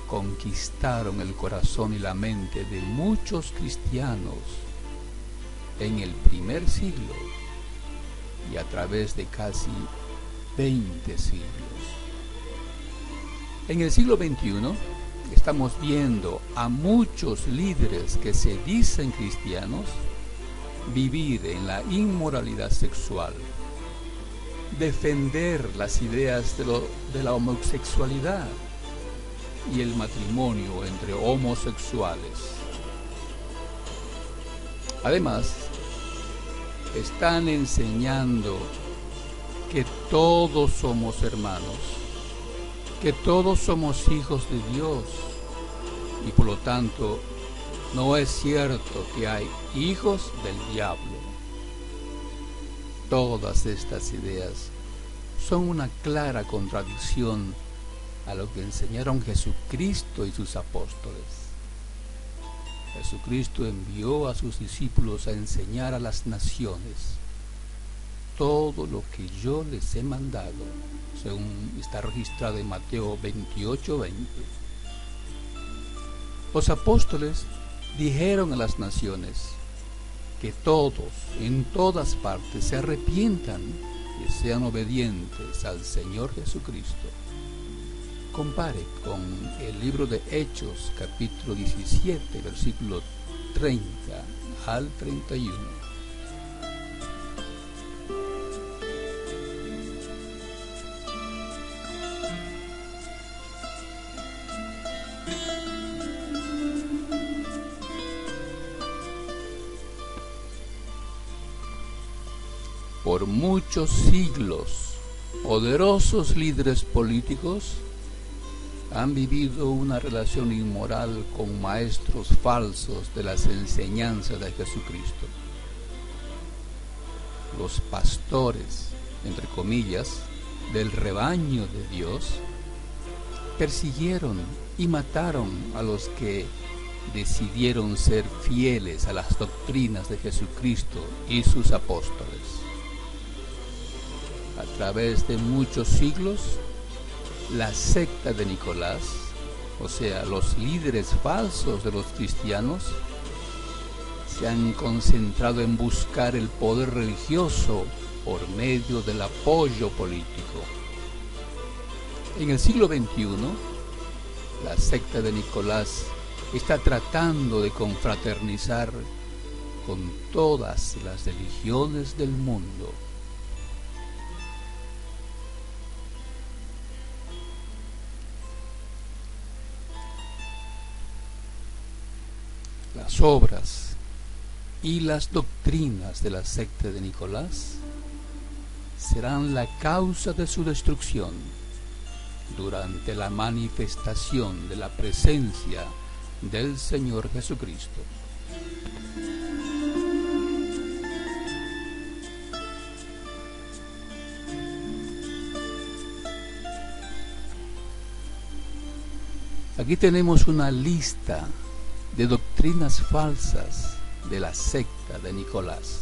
conquistaron el corazón y la mente de muchos cristianos en el primer siglo y a través de casi 20 siglos. En el siglo XXI estamos viendo a muchos líderes que se dicen cristianos vivir en la inmoralidad sexual, defender las ideas de la homosexualidad y el matrimonio entre homosexuales. Además, están enseñando que todos somos hermanos, que todos somos hijos de Dios, y por lo tanto no es cierto que hay hijos del diablo. Todas estas ideas son una clara contradicción a lo que enseñaron Jesucristo y sus apóstoles. Jesucristo envió a sus discípulos a enseñar a las naciones todo lo que yo les he mandado, según está registrado en Mateo 28:20. Los apóstoles dijeron a las naciones que todos, en todas partes, se arrepientan y sean obedientes al Señor Jesucristo. Compare con el libro de Hechos, capítulo 17, versículo 30 al 31. Por muchos siglos, poderosos líderes políticos han vivido una relación inmoral con maestros falsos de las enseñanzas de Jesucristo. Los pastores, entre comillas, del rebaño de Dios, persiguieron y mataron a los que decidieron ser fieles a las doctrinas de Jesucristo y sus apóstoles. A través de muchos siglos, la secta de Nicolás, o sea, los líderes falsos de los cristianos, se han concentrado en buscar el poder religioso por medio del apoyo político. En el siglo XXI, la secta de Nicolás está tratando de confraternizar con todas las religiones del mundo. Las obras y las doctrinas de la secta de Nicolás serán la causa de su destrucción durante la manifestación de la presencia del Señor Jesucristo. Aquí tenemos una lista de doctrinas falsas de la secta de Nicolás.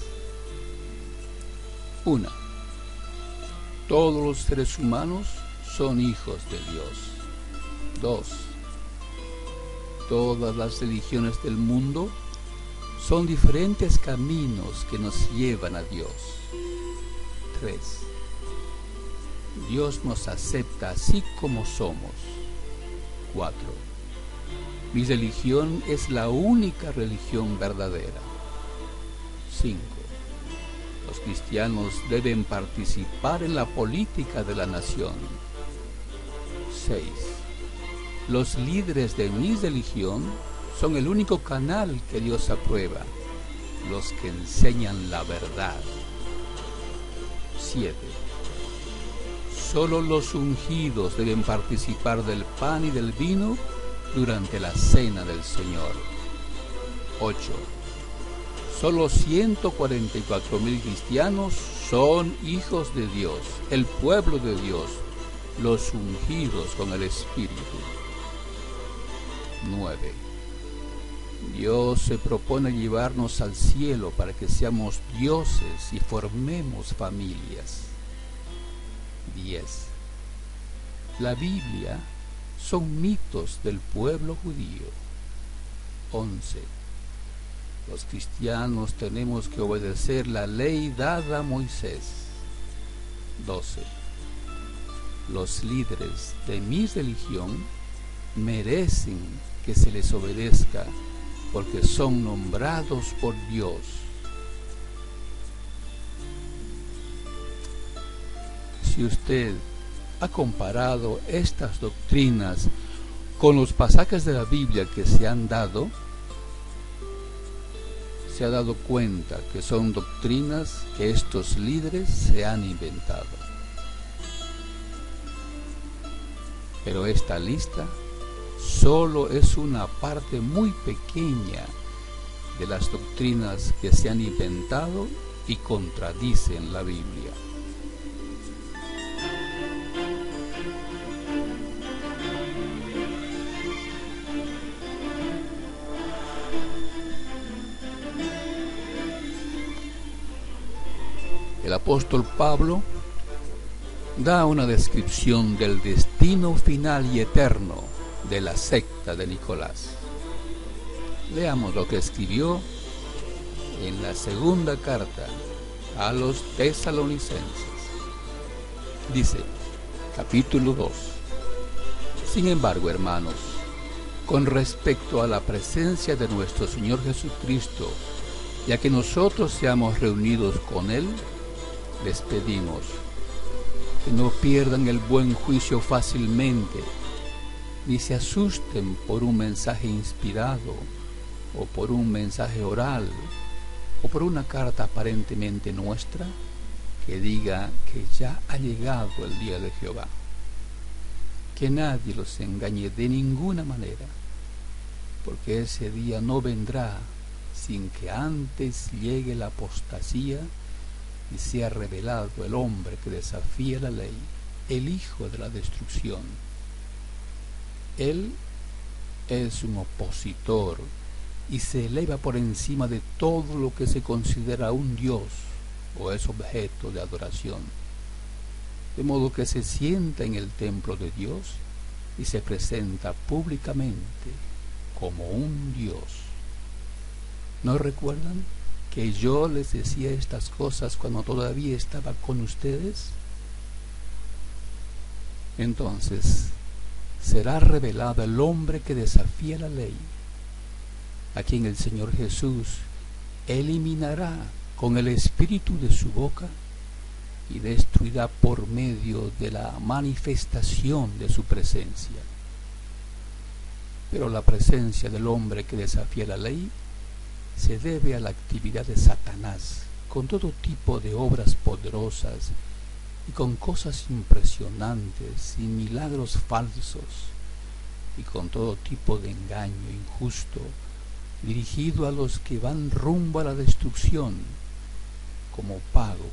1. Todos los seres humanos son hijos de Dios. 2. Todas las religiones del mundo son diferentes caminos que nos llevan a Dios. 3. Dios nos acepta así como somos. 4. Mi religión es la única religión verdadera. 5. Los cristianos deben participar en la política de la nación. 6. Los líderes de mi religión son el único canal que Dios aprueba, los que enseñan la verdad. 7. Solo los ungidos deben participar del pan y del vino durante la cena del Señor. 8. Solo 144,000 cristianos son hijos de Dios, el pueblo de Dios, los ungidos con el Espíritu. 9. Dios se propone llevarnos al cielo para que seamos dioses y formemos familias. 10. La Biblia son mitos del pueblo judío. 11. Los cristianos tenemos que obedecer la ley dada a Moisés. 12. Los líderes de mi religión merecen que se les obedezca porque son nombrados por Dios. Si usted ha comparado estas doctrinas con los pasajes de la Biblia que se han dado, se ha dado cuenta que son doctrinas que estos líderes se han inventado. Pero esta lista solo es una parte muy pequeña de las doctrinas que se han inventado y contradicen la Biblia. el apóstol Pablo da una descripción del destino final y eterno de la secta de Nicolás. Leamos lo que escribió en la segunda carta a los tesalonicenses. Dice, capítulo 2: Sin embargo, hermanos, con respecto a la presencia de nuestro Señor Jesucristo, ya que nosotros seamos reunidos con Él, les pedimos que no pierdan el buen juicio fácilmente, ni se asusten por un mensaje inspirado, o por un mensaje oral, o por una carta aparentemente nuestra, que diga que ya ha llegado el día de Jehová. Que nadie los engañe de ninguna manera, porque ese día no vendrá sin que antes llegue la apostasía y sea revelado el hombre que desafía la ley, el hijo de la destrucción. Él es un opositor y se eleva por encima de todo lo que se considera un Dios o es objeto de adoración, de modo que se sienta en el templo de Dios y se presenta públicamente como un Dios. ¿No recuerdan que yo les decía estas cosas cuando todavía estaba con ustedes? Entonces será revelado el hombre que desafía la ley, a quien el Señor Jesús eliminará con el espíritu de su boca y destruirá por medio de la manifestación de su presencia. Pero la presencia del hombre que desafía la ley se debe a la actividad de Satanás, con todo tipo de obras poderosas y con cosas impresionantes y milagros falsos, y con todo tipo de engaño injusto dirigido a los que van rumbo a la destrucción, como pago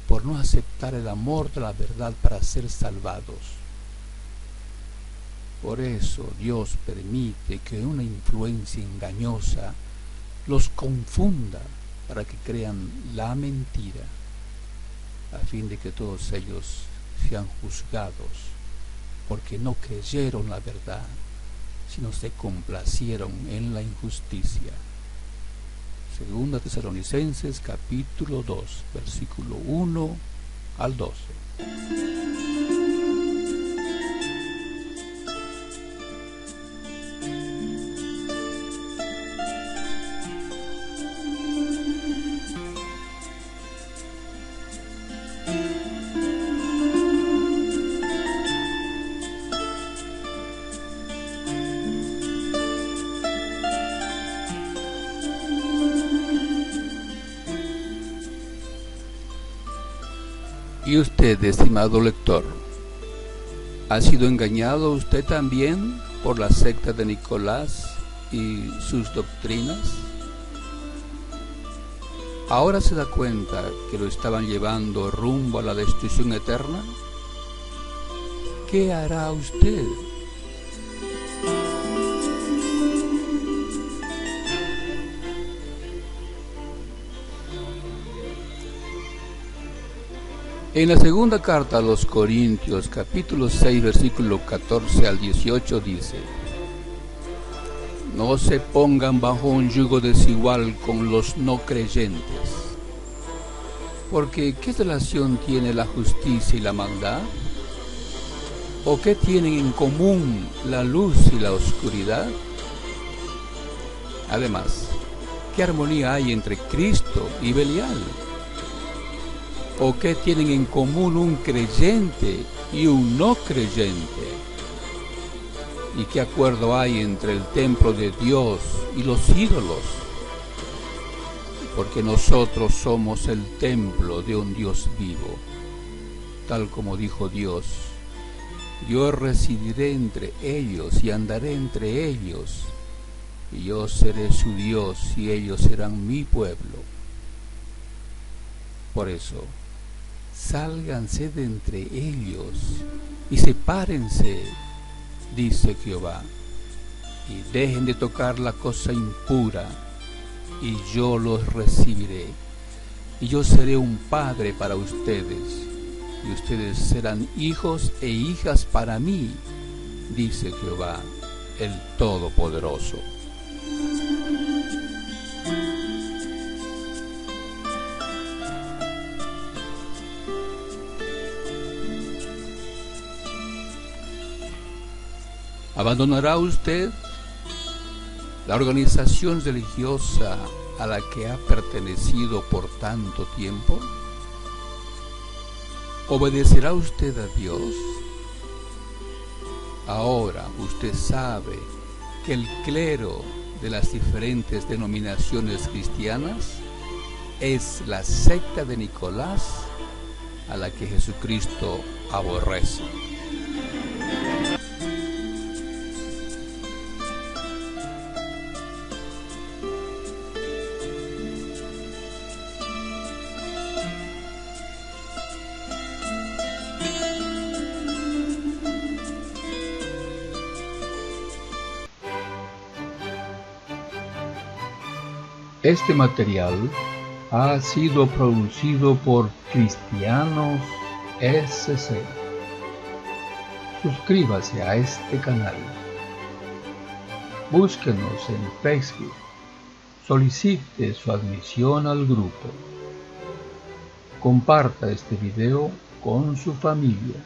por no aceptar el amor de la verdad para ser salvados. Por eso Dios permite que una influencia engañosa los confunda para que crean la mentira, a fin de que todos ellos sean juzgados, porque no creyeron la verdad, sino se complacieron en la injusticia. Segunda Tesalonicenses capítulo 2, versículo 1 al 12. Y usted, estimado lector, ¿ha sido engañado usted también por la secta de Nicolás y sus doctrinas? ¿Ahora se da cuenta que lo estaban llevando rumbo a la destrucción eterna? ¿Qué hará usted? En la segunda carta a los Corintios, capítulo 6, versículo 14 al 18, dice: No se pongan bajo un yugo desigual con los no creyentes, porque ¿qué relación tiene la justicia y la maldad? ¿O qué tienen en común la luz y la oscuridad? Además, ¿qué armonía hay entre Cristo y Belial? ¿O qué tienen en común un creyente y un no creyente? ¿Y qué acuerdo hay entre el templo de Dios y los ídolos? Porque nosotros somos el templo de un Dios vivo, tal como dijo Dios: Yo residiré entre ellos y andaré entre ellos, y yo seré su Dios y ellos serán mi pueblo. Por eso, sálganse de entre ellos y sepárense, dice Jehová, y dejen de tocar la cosa impura, y yo los recibiré. y yo seré un padre para ustedes, y ustedes serán hijos e hijas para mí, dice Jehová, el Todopoderoso. ¿Abandonará usted la organización religiosa a la que ha pertenecido por tanto tiempo? ¿Obedecerá usted a Dios? Ahora usted sabe que el clero de las diferentes denominaciones cristianas es la secta de Nicolás, a la que Jesucristo aborrece. Este material ha sido producido por Cristianos SC. Suscríbase a este canal. Búsquenos en Facebook. Solicite su admisión al grupo. Comparta este video con su familia,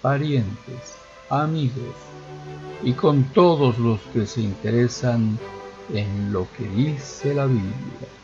parientes, amigos y con todos los que se interesan en lo que dice la Biblia.